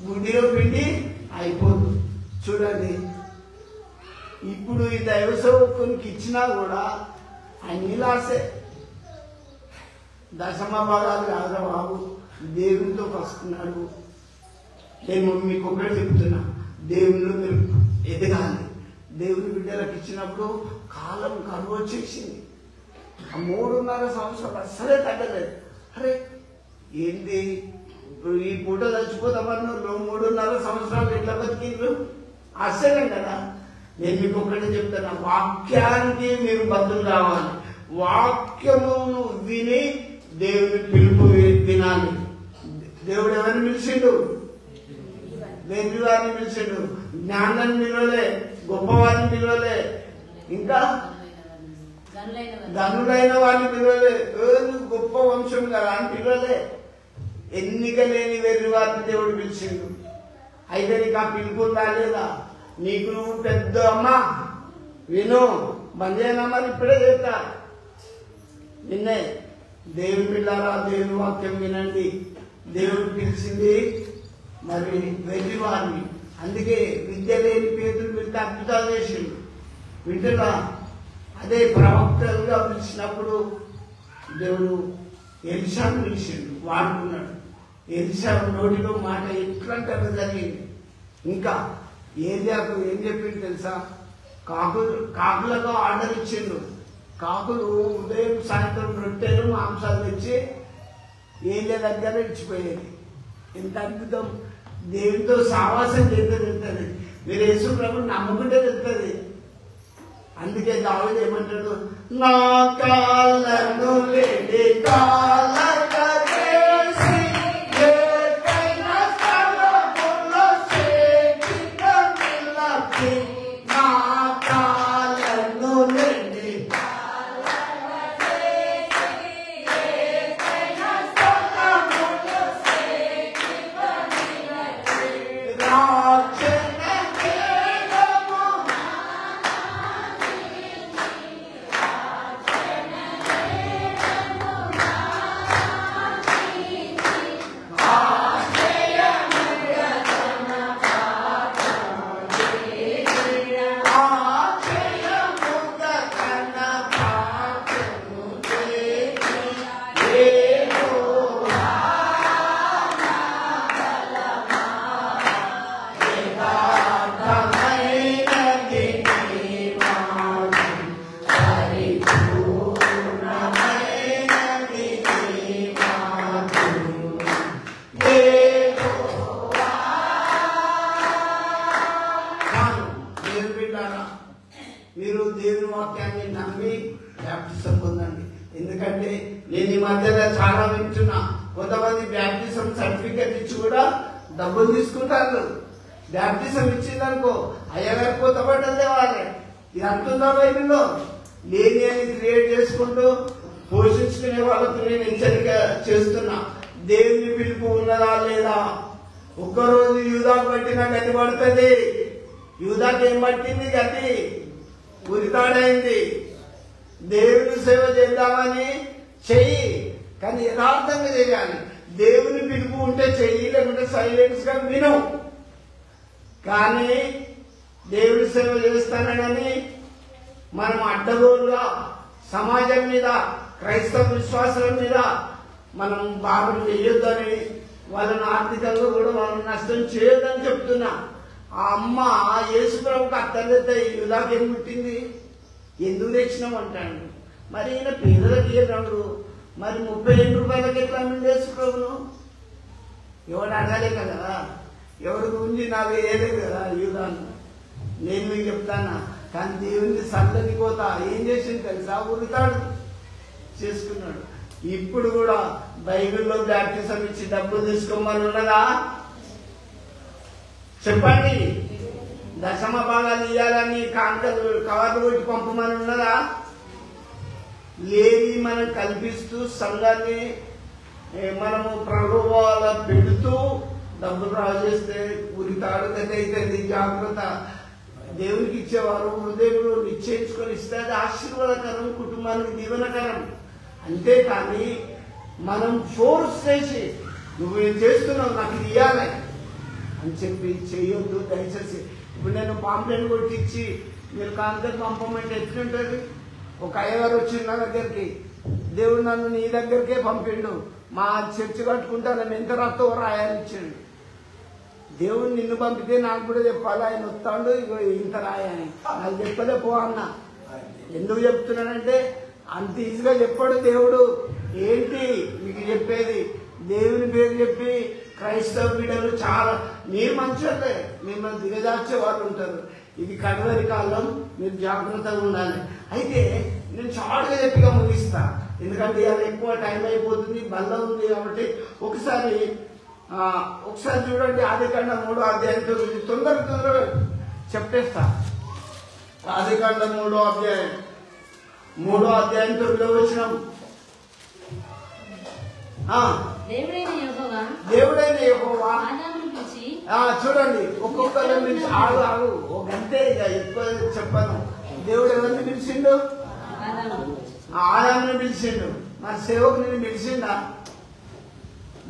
గుడ్డిలో పిండి అయిపోదు. చూడండి, ఇప్పుడు ఈ దైవ సేవకునికి ఇచ్చినా కూడా అన్ని లాసే. దశమ భాగాలు కాదురా బాబు, దేవునితో వస్తున్నాడు. నేను మీకు ఒకటి చెప్తున్నా, దేవునిలో మీరు ఎదగాలి. దేవుని బిడ్డలకు ఇచ్చినప్పుడు కాలం కరువు వచ్చేసింది. 3.5 సంవత్సరాలు అస్సలే తగ్గలేదు. అరే ఏంటి ఈ పూట చచ్చిపోతామన్నా 3.5 సంవత్సరాలు ఎట్లా బతికిండ్రు? ఆశ్చర్యం కదా. నేను మీకు ఒక్కటే చెప్తున్నా, వాక్యానికి మీరు బదులు కావాలి. వాక్యమును విని దేవుని పిలుపు వినాలి. దేవుడు ఎవరిని పిలిచిండు? దేవుని వారిని పిలిచిండు. జ్ఞానాన్ని పిలవలే, గొప్పవారిని పిలవలే, ఇంకా ధనులైన వారిని పిలవలే, గొప్ప వంశం కదా అని పిలవలే. ఎన్నిక లేని వెర్రి వారిని దేవుడు పిలిచిండు. అయితే నీకు ఆ పిలుపు ఉందా లేదా? నీకు నువ్వు పెద్ద అమ్మ విను, బందేనా మరి ఇప్పుడే చెప్తా నిన్నే. దేవుని బిడ్డారా, దేవుని వాక్యం వినండి. దేవుడు పిలిచింది మరి వెర్రి వారిని. అందుకే విద్య లేని పేదలు పిలితే అద్భుతాలు చేసిండు. వింటున్నా? అదే ప్రవక్తలుగా పిలిచినప్పుడు దేవుడు ఎలిషాను పిలిచిండు, వాడుకున్నాడు. ఎలిషా నోటిలో మాట ఎట్లంటే జరిగింది. ఇంకా ఏరియాకు ఏం చెప్పిండు తెలుసా? కాకులకు ఆర్డర్ ఇచ్చిండు. కాకులు ఉదయం సాయంత్రం రొట్టెలు మాంసాలు తెచ్చి ఏరియా దగ్గర ఇచ్చిపోయేది. ఎంత అద్భుతం! దేవునితో సావాసం చేస్తే తెలుస్తుంది. మీరు యేసు ప్రభువుని నమ్ముకుంటే తెలుస్తుంది. అందుకే దావీదు ఏమంటాడు? నా కాళ్ళను లేడి కాళ్ళకదేసి ఏకైన స్థలములో చేకిన నిలబెట్టువాడు. నేను ఈ మధ్యలో చాలా వింటున్నా, కొంతమంది బ్యాప్టిజం సర్టిఫికెట్ ఇచ్చి కూడా డబ్బులు తీసుకుంటారు. బ్యాప్టిజం ఇచ్చిందనుకో అయ్యగారు కొత్త బట్టలు తేవాలి. ఇది అంటుందా బైబిల్లో? లేని అని క్రియేట్ చేసుకుంటూ పోషించుకునే వాళ్ళకు నేను హెచ్చరిక చేస్తున్నా. దేవుని పిలుపు ఉన్నదా లేదా? ఒక్కరోజు యూదాకు పట్టిన గతి పడుతుంది. యూదాకి ఏం పట్టింది గతి? ఉరితాడైంది. దేవుని సేవ చేద్దామని చెయ్యి, కానీ యథార్థంగా చేయాలి. దేవుని పిలుపు ఉంటే చెయ్యి, లేకుంటే సైలెన్స్ గా విను. కానీ దేవుని సేవ చేస్తానని మనం అడ్డగోలుగా సమాజం మీద, క్రైస్తవ విశ్వాసాల మీద మనం భారం వేయొద్దని, వాళ్ళని ఆర్థికంగా కూడా వాళ్ళని నష్టం చేయొద్దని చెప్తున్నా. ఆ అమ్మ యేసుప్రభుకి అత్తర్లతో యూదాకి ఏం పుట్టింది? ఎందుకు తెచ్చినాం అంటాడు. మరి ఈయన పేదలకు ఏనాడు మరి 35 రూపాయలకి ఎట్లా అమ్మింది యేసుప్రభును? ఎవడు అడగలే కదా, ఎవరి గురించి నాకు వేయలేదు కదా యూదాను. నేను మీకు చెప్తానా, కానీ దేవుని సల్లని కోత ఏం చేసింది తెలుసా? ఉరితాడు చేసుకున్నాడు. ఇప్పుడు కూడా బైబిల్లో బ్యాప్టిజం ఇచ్చి డబ్బులు తీసుకోమని ఉన్నదా? చెప్పండి. దశమ భాగాలు ఇవ్వాలని కాంకలు కవర్లు కొట్టి పంపమని ఉన్నదా? లేని మనం కల్పిస్తూ సంఘాన్ని మనము ప్రలోభాల పెడుతూ డబ్బులు రాజేస్తే ఉరితాడు అవుతుంది. జాగ్రత్త. దేవునికి ఇచ్చేవారు హృదయంలో నిశ్చయించుకొని ఇస్తే అది ఆశీర్వాదకరం, కుటుంబానికి దీవెనకరం. అంతేకాని మనం ఫోర్స్ చేసి నువ్వు ఏం చేస్తున్నావు నాకు ఇది ఇవ్వాలి అని చెప్పి చేయొద్దు దయచేసి. ఇప్పుడు నేను పాంప్లెట్ కొట్టించి మీరు కాంకర్ పంపమంటే ఎట్లుంటుంది? ఒక అయ్యగారు వచ్చింది నా దగ్గరికి, దేవుడు నన్ను నీ దగ్గరికే పంపిండు, మా చర్చి కట్టుకుంటాను ఎంత రక్తం రాయాలని ఇచ్చాడు. దేవుడు నిన్ను పంపితే నాకు కూడా చెప్పాలి, ఆయన వస్తాడు ఇగో ఇంత రాయని. నాకు చెప్పలే పో అన్న. ఎందుకు చెప్తున్నానంటే అంత ఈజీగా చెప్పాడు దేవుడు. ఏంటి మీకు చెప్పేది? దేవుని పేరు చెప్పి క్రైస్తవ బిడ్డలు చాలా, మీరు మంచోళ్ళే, మిమ్మల్ని దిగజార్చే వాళ్ళు ఉంటారు. ఇది కడవరి కాలం, మీరు జాగ్రత్తగా ఉండాలి. అయితే నేను షార్ట్గా చెప్పిగా ముగిస్తా, ఎందుకంటే ఇవాళ ఎక్కువ టైం అయిపోతుంది, బల్ల ఉంది కాబట్టి. ఒకసారి చూడండి, ఆదికాండం 3వ అధ్యాయంతో తొందరగా చెప్పేస్తా. ఆదికాండం 3వ అధ్యాయం 9వ వచనం. దేవుడైన యెహోవా చూడండి, ఒక్కొక్కరు పిలిచి ఆగు ఒక గంటే ఇక ఎక్కువ చెప్పను. దేవుడు ఎవరిని పిలిచిండు? ఆదాముని పిలిచిండు. మరి సేవకుని పిలిచిండా?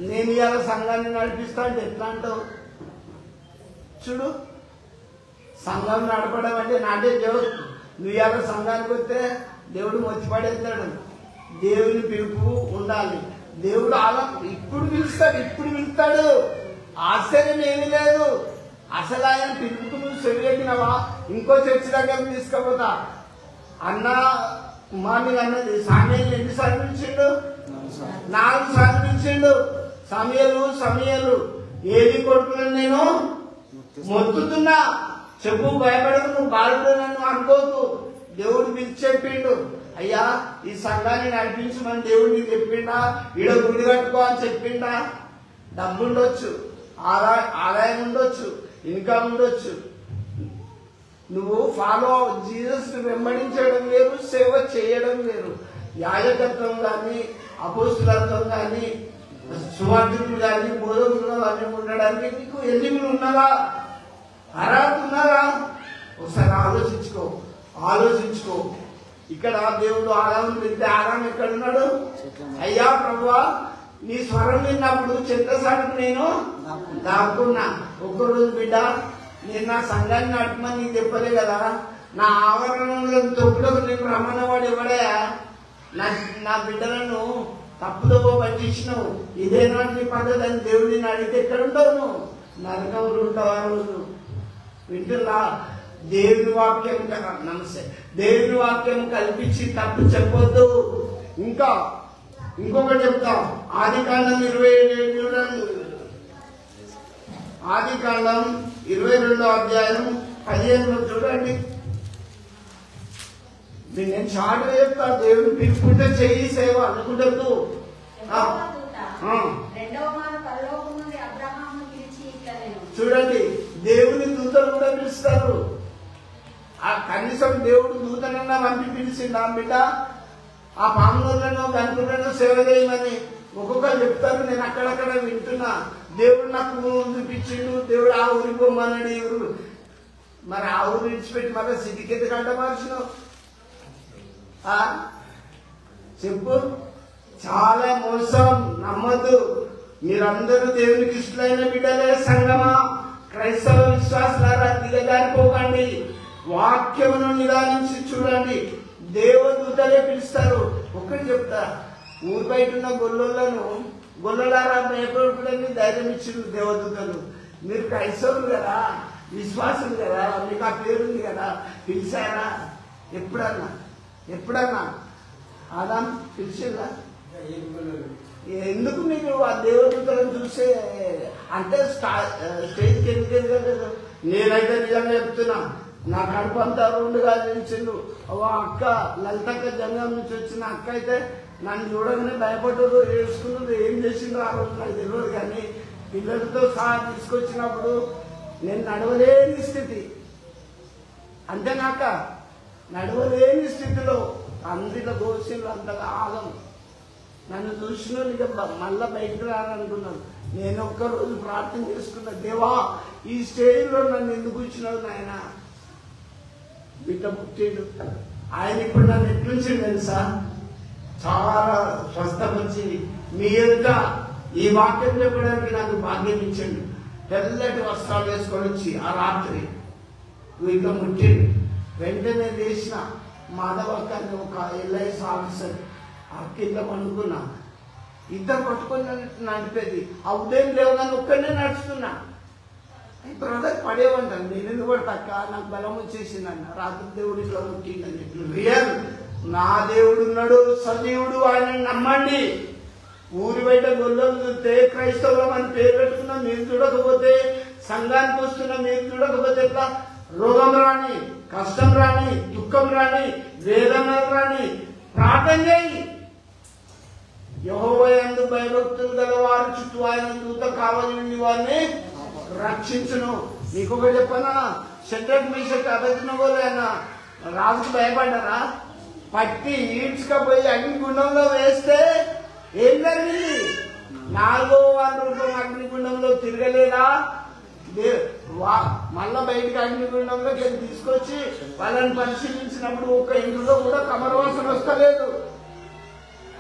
నేను ఇవాళ సంఘాన్ని నడిపిస్తా అంటే ఎట్లా అంటావు? చూడు, సంఘం నడపడం అంటే నాటే దేవుడు. నువ్వు ఇవాళ సంఘానికి వస్తే దేవుడు మొచ్చిపడేస్తాడు. దేవుని పిలుపు ఉండాలి. దేవుడు అలా ఇప్పుడు పిలుస్తాడు. ఆశ్చర్యం ఏమీ లేదు. అసలు ఆయన పిలుపుకు నువ్వు చెవిగట్టినవా? ఇంకో చర్చి దగ్గర తీసుకపోతా అన్న కుమార్ని అన్నది. సామ్యాలు ఎన్నిసార్లు పిలిచిండు? 4 సార్లు పిలిచిండు. సమయలు ఏది కొడుకులను నేను మొత్తుతున్నా, చెప్పు, భయపడకు, నువ్వు బాలుడు నన్ను అనుకోకు. దేవుడు పిలిచి చెప్పిండు, అయ్యా ఈ సంఘాన్ని నడిపించమని దేవుడు నీకు చెప్పిండా? ఈడ గుడి కట్టుకో అని చెప్పిండా? డబ్బు ఉండొచ్చు, ఆదాయం ఉండొచ్చు, ఇన్కమ్ ఉండొచ్చు. నువ్వు ఫాలో జీసస్ వెంబడించడం వేరు, సేవ చేయడం వేరు. యాజకత్వం కానీ, అపోస్తులత్వం కానీ, సువార్తికులు కానీ, బోధకులు కానీ ఉండడానికి నీకు ఎలిజిబుల్ ఉన్నదా? అర్హత ఉన్నదా? ఒకసారి ఆలోచించుకో. ఇక్కడ దేవుడు ఆదాముని పిలిస్తే ఆదాము ఎక్కడున్నాడు? అయ్యా ప్రభువా, నీ స్వరం విన్నప్పుడు చెత్తసాటుకు నేను దాక్కున్నా. ఒక్కరోజు బిడ్డ, నేను నా సంఘాన్ని నడపమని నీకు చెప్పలే కదా. నా ఆవరణంలో తొక్కులకు నేను రమ్మన్నవాడు ఎవడయా? నా బిడ్డలను తప్పుదో పట్టించినావు. ఇదేనా నీ పద్ధతి అని దేవుడిని అడిగితే ఎక్కడుంటావు? నువ్వు నరకంలో ఉంటావు. ఆ రోజు వింటున్నా. దేవుని వాక్యం కల్పించి తప్పు చెప్పొద్దు. ఇంకొకటి చెప్తా. ఆదికాండం 22వ అధ్యాయం 15లో చూడండి. నేను షార్ట్గా చెప్తా. దేవుడు పిలుపుంటే చెయ్యి సేవ అనుకుంటూ చూడండి, దేవుని దూతలు కూడా పిలుస్తారు. ఆ కనీసం దేవుడు దూతనన్నా వంపి పిలిచిండు ఆ బిడ్డ ఆ పాములను గనులను సేవ చేయమని ఒక్కొక్కరు చెప్తారు. నేను అక్కడక్కడ వింటున్నా. దేవుడు నాకు చూపించిండు, దేవుడు ఆ ఊరికి పోమన్నాడు. ఈ ఊరు మరి ఆ ఊరు విడిచిపెట్టి మళ్ళీ సిటీకి ఎందుకు అడ్డమార్చినావు చెప్పు. చాలా మోసం, నమ్మద్దు. మీరందరూ దేవునికి ఇష్టమైన బిడ్డలే. సంగమా, క్రైస్తవ విశ్వాసాల దిగజారిపోకండి. వాక్యమును నిదానించి చూడండి. దేవదూతలే పిలుస్తారు. ఒక్కటి చెప్తా, ఊరు బయట ఉన్న గొల్లలారా మేపడుకుని ధైర్యం ఇచ్చిండు దేవదూతలు. మీరు క్రైస్తవులు కదా, విశ్వాసం కదా, మీకు ఆ పేరుంది కదా, పిలిచారా? ఎప్పుడన్నా ఆదాం పిలిచిందా? ఎందుకు మీరు ఆ దేవదూతలను చూసే అంటే స్టేజ్కి ఎందుకు ఎదగలేదు? నేనైతే నిజంగా చెప్తున్నా, నా కడుపు అంతా రెండుగా నిలిచిండు. అక్క లలితక్క జంగం నుంచి వచ్చిన అక్క అయితే నన్ను చూడగానే భయపడ్డారు, ఏడ్చుకున్నారు. ఏం చేసిండ్రు ఆ రోజు నాకు తెలియదు, కానీ పిల్లలతో సహా తీసుకొచ్చినప్పుడు నేను నడవలేని స్థితి. అంతేనాక నడవలేని స్థితిలో అందులో దోషులు అంతగా ఆగం. నన్ను చూసిన ఇక మళ్ళా బయటకు రాననుకున్నాను. నేను ఒక్కరోజు ప్రార్థన చేసుకున్నా, దేవా ఈ స్టేజ్లో నన్ను ఎందుకు ఇచ్చినావు నాయన? బిడ్డ పుట్టిండు. ఆయన ఇప్పుడు నన్ను ఎట్లుంచి తెలుసా? చాలా స్వస్థపరిచి మీ ఎదుట ఈ వాక్యం చెప్పడానికి నాకు భాగ్యం ఇచ్చిండు. తెల్లటి వస్త్రాలు వేసుకొని వచ్చి ఆ రాత్రి వీటిలో ముట్టిండు. వెంటనే లేచిన మాధవక్క ఒక ఎల్ఐఎస్ ఆఫీసర్ ఆ కింద పండుకున్నా. ఇద్దరు పట్టుకొని నడిపేది. ఆ ఉదయం లేవగానే ఒక్కనే నడుస్తున్నా. బ్రదర్ పడేవంటాను, నేను ఎందుకు పడతాక నాకు బలం వచ్చేసిందన్న. రాత్రి దేవుడు ఇట్లా ముట్టిందని చెప్పి రియల్ నా దేవుడు ఉన్నాడు, సజీవుడు, ఆయన నమ్మండి. ఊరి బయట గొల్లలు చూస్తే క్రైస్తవులం అని పేరు పెట్టుకున్నా మీరు చూడకపోతే, సంఘానికి వస్తున్నా మీరు చూడకపోతే ఎట్లా? రోగం రాని, కష్టం రాని, దుఃఖం రాని, వేదనలు రాని ప్రార్థన చేయి. యెహోవా యందు భయభక్తులు గల వారి చుట్టూ ఆయన దూత కావలి ఉండి వారిని రక్షించును. నీకొక చెప్పనా, షడ్రక్ మేషక్ అబేద్నెగోలు ఆయన రాజుకు భయపడ్డారా? పట్టి ఈడ్చుకపోయి అగ్నిగుండంలో వేస్తే ఏం జరిగింది? 4వ రూపం అగ్నిగుండంలో తిరగలేదా? మళ్ళా బయటకు అగ్నిగుండంలోకి తీసుకొచ్చి వాళ్ళని పరిశీలించినప్పుడు ఒక ఇంట్లో కూడా కమరవాసన వస్తలేదు.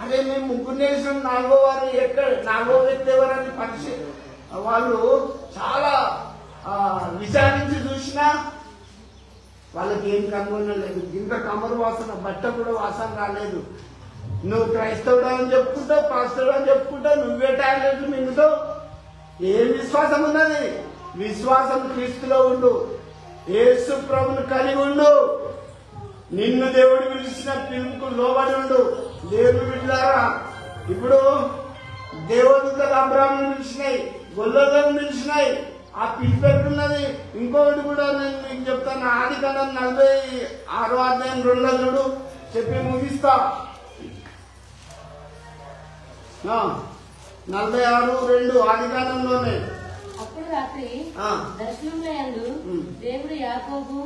అదే మేము ముగ్గురు వేసిన 4వ వారు ఎక్కడ, 4వ వ్యక్తి ఎవరని వాళ్ళు చాలా విచారించి చూసినా వాళ్ళకి ఏం కనుగొనలేదు. ఇంత కమరు వాసన, బట్ట కూడా వాసన రాలేదు. నువ్వు క్రైస్తవుడు అని చెప్పుకుంటావు, పాస్టర్డు అని చెప్పుకుంటావు, నువ్వే టాబ్లెట్లు మింగుతావు. ఏం విశ్వాసం ఉన్నది? విశ్వాసం క్రీస్తులో ఉండు, యేసు ప్రభుని కలిగి ఉండు, నిన్ను దేవుడు పిలిచిన పిలుపుకు లోబడి ఉండు. దేవుడు బిడ్డలారా, ఇప్పుడు దేవదూతలు అబ్రాహామును పిలిచినాయి, గొల్లలను పిలిచినాయి. ఆ పిలుపు పెట్టున్నది. ఇంకొకటి కూడా నేను మీకు చెప్తాను. ఆదికాండం 46వ అధ్యాయం 2 చూడు, చెప్పి ముగిస్తా. 46:2 ఆదికాండంలోనే. అప్పుడు రాత్రి దర్శనంలో యందు దేవుడు యాకోబు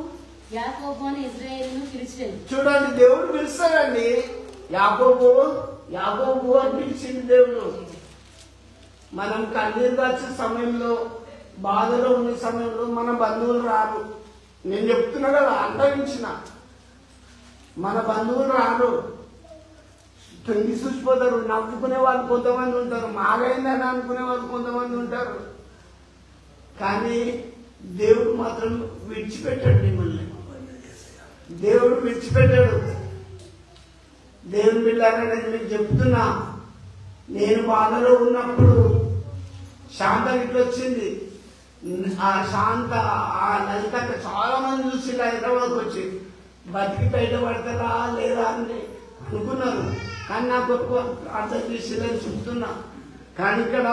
యాకోబు అని ఇశ్రాయేలును పిలిచాడు. చూడండి, దేవుడు పిలుస్తాడండి. యాకోబు యాకోబు అని పిలిచింది దేవుడు. మనం కన్నీరు వచ్చే సమయంలో, బాధలో ఉన్న సమయంలో మన బంధువులు రారు. నేను చెప్తున్నా కదా, అంతరించిన మన బంధువులు రారు. తొంగి చూసిపోతారు. నవ్వుకునే వాళ్ళు కొంతమంది ఉంటారు, మాగైందని అనుకునే వాళ్ళు కొంతమంది ఉంటారు. కానీ దేవుడు మాత్రం విడిచిపెట్టాడు మిమ్మల్ని. దేవుడు విడిచిపెట్టాడు. దేవుని బిడ్డలారా, నేను మీకు చెప్తున్నా, నేను బాధలో ఉన్నప్పుడు శాంత ఇట్లా వచ్చింది. ఆ శాంత, ఆ లలితక్క చాలా మంది చూసి హైదరాబాద్కి వచ్చి బతికి బయటపడతారా లేదా అని అనుకున్నారు. కానీ నాకు అర్థం చేసేదని చెప్తున్నా. కానీ ఇక్కడ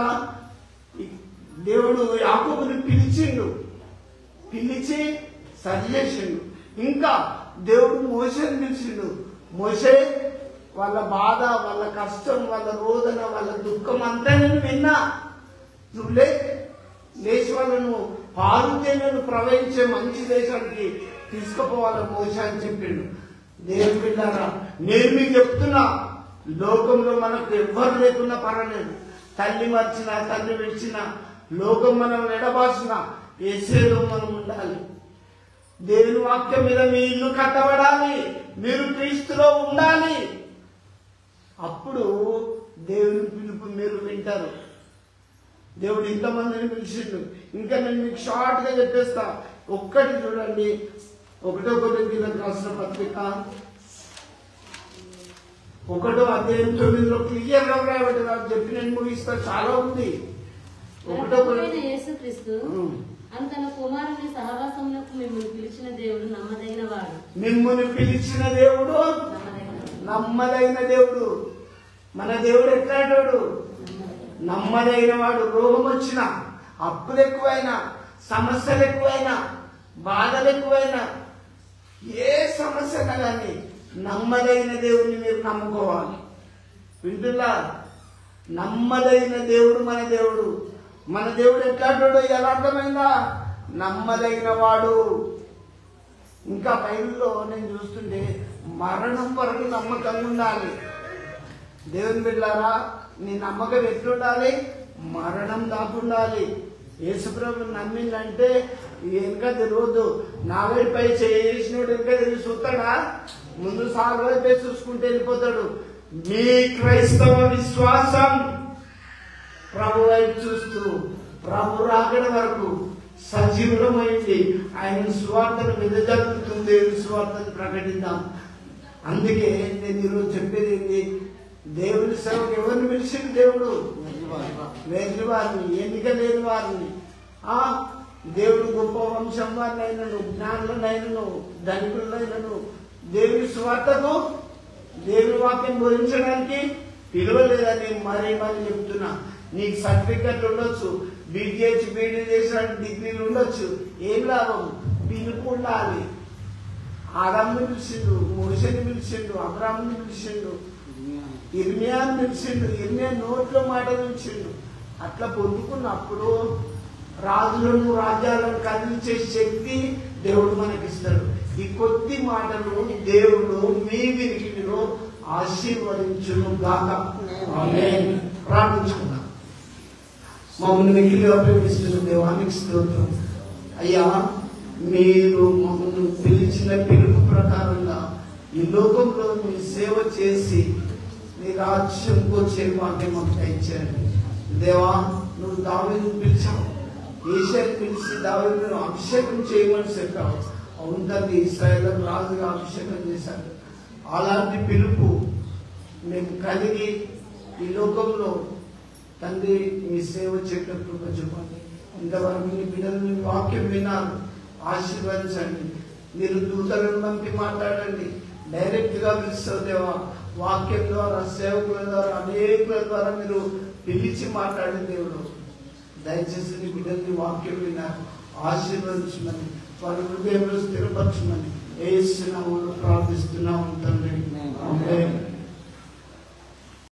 దేవుడు యాకోబుని పిలిచిండు, పిలిచి సరి చేసిండు. ఇంకా దేవుడు మోషేని పిలిచిండు, మోషే వాళ్ళ బాధ, వాళ్ళ కష్టం, వాళ్ళ రోదన, వాళ్ళ దుఃఖం అంతా నేను విన్నా. నువ్వు లేచి వాళ్ళను పాలు తేనెను ప్రవహించే మంచి దేశానికి తీసుకుపోవాలి మోషే అని చెప్పిండు. దేవుని బిడ్డారా, నేను మీకు చెప్తున్నా, లోకంలో మనకు ఎవ్వరు లేకున్నా పర్వాలేదు. తల్లి మర్చినా, తల్లి విడిచినా, లోకం మనం ఎడబాసిన, యేసులో మనం ఉండాలి. దేవుని వాక్యం మీద మీ ఇల్లు కట్టబడాలి, మీరు క్రీస్తులో ఉండాలి. అప్పుడు దేవుని పిలుపు మీరు వింటారు. దేవుడు ఇంతమందిని పిలిచిండు. ఇంకా నేను మీకు షార్ట్ గా చెప్పేస్తా. ఒక్కటి చూడండి, 1 కొరింథీయులకు రాసిన పత్రిక 1వ అధ్యాయం 9లో క్లియర్ గా రాయబడి చెప్పి నేను ముగిస్తా. చాలా ఉంది. 1 కొరింథీయులు యేసుక్రీస్తు తన కుమారుని సహవాసమునకు మిమ్మల్ని పిలిచిన దేవుడు నమ్మదగిన వాడు. మిమ్మల్ని పిలిచిన దేవుడు నమ్మదైన దేవుడు. మన దేవుడు ఎట్లాంటోడు? నమ్మదైన వాడు. రోగం వచ్చినా, అప్పులు ఎక్కువైనా, సమస్యలు ఎక్కువైనా, బాధలు ఎక్కువైనా, ఏ సమస్యనా కానీ నమ్మదైన దేవుడిని మీరు నమ్ముకోవాలి. వింటున్నా? నమ్మదైన దేవుడు మన దేవుడు. మన దేవుడు ఎట్లాంటోడు ఎలా అర్థమైందా? నమ్మదగిన వాడు. ఇంకా బైబిల్లో నేను చూస్తుంటే మరణం వరకు నమ్మకంగా ఉండాలి. దేవుని బిడ్డలారా, నీ నమ్మకం ఎట్లుండాలి? మరణం దాకుండాలి. యేసుప్రభు నమ్మిందంటే వెనుక తిరగొద్దు. నా వైపై చేసినోడు వెనుక తిరిగి చూస్తాడా? ముందు సాగు వైపే చూసుకుంటూ వెళ్ళిపోతాడు. మీ క్రైస్తవ విశ్వాసం ప్రభు వైపు చూస్తూ ప్రభు రాకడ వరకు సజీవులమైంది. ఆయన సువార్తను వెదజల్లుతుంది. దేవుని సువార్తను ప్రకటిద్దాం. అందుకే నేను ఈరోజు చెప్పేది ఏంటి? దేవుని సేవకు ఎవరిని పిలిచింది? దేవుడు వేరు వారిని, ఎన్నిక లేని వారిని. దేవుడు గొప్ప వంశం వారినైనను, జ్ఞానులనైనను, ధనికులనైనను దేవుని సువార్తకు, దేవుని వాక్యం బోధించడానికి పిలవలేదని మరీ చెప్తున్నా. నీకు సర్టిఫికెట్లు ఉండొచ్చు, BTH BD చేసిన డిగ్రీలు ఉండొచ్చు, ఏం లాభం? పిలుపు ఉండాలి. ఆదాముని పిలిచిండు, మోషేని పిలిచిండు, అబ్రాహాముని పిలిచిండు, ఇర్మియాని పిలిచిండు, ఇర్మియా నోట్లో మాట పిలిచిండు. అట్లా పొందుకున్నప్పుడు రాజులను, రాజ్యాలను కదిలించే శక్తి దేవుడు మనకిస్తాడు. ఈ కొద్ది మాటలు దేవుడు మీ వినికిడిలో ఆశీర్వదించును గాక. ఆమేన్. ప్రార్థించుకుందాం. మమ్మల్ని మిగిలిగా ప్రేమిస్తున్న దేవానికి స్తోత్రం. అయ్యా, మీరు మమ్మల్ని పిలిచిన పిలుపు ప్రకారంగా ఈ లోకంలో మీ సేవ చేసి నీ రాజ్యంకు వచ్చే భాగ్యం మాకు దయచేయండి. దేవా, నువ్వు దావీదును పిలిచావు, యేషయాను పిలిచి దావీదును అభిషేకం చేయమని చెప్పావు. అవును తండ్రి, ఇశ్రాయేలు రాజుగా అభిషేకం చేశాడు. అలాంటి పిలుపు మేము కలిగి ఈ లోకంలో తండ్రి మీ సేవ చేయటప్పుడు చెప్పండి. ఇంతవరకు మీ బిడ్డలు వాక్యం వినారు, ఆశీర్వదించండి. మీరు దూతలను పంపి మాట్లాడండి. డైరెక్ట్ గా పిలుస్తావు దేవా. వాక్యం ద్వారా, సేవకుల ద్వారా, అనేకుల ద్వారా మీరు పిలిచి మాట్లాడే దేవుడు. దయచేసి నీ బిడ్డల్ని వాక్యం విన్నారు, ఆశీర్వదించమని, వారి హృదయంలో స్థిరపరచమని యేసు నామములో ప్రార్థిస్తున్నాము తండ్రి. ఆమేన్.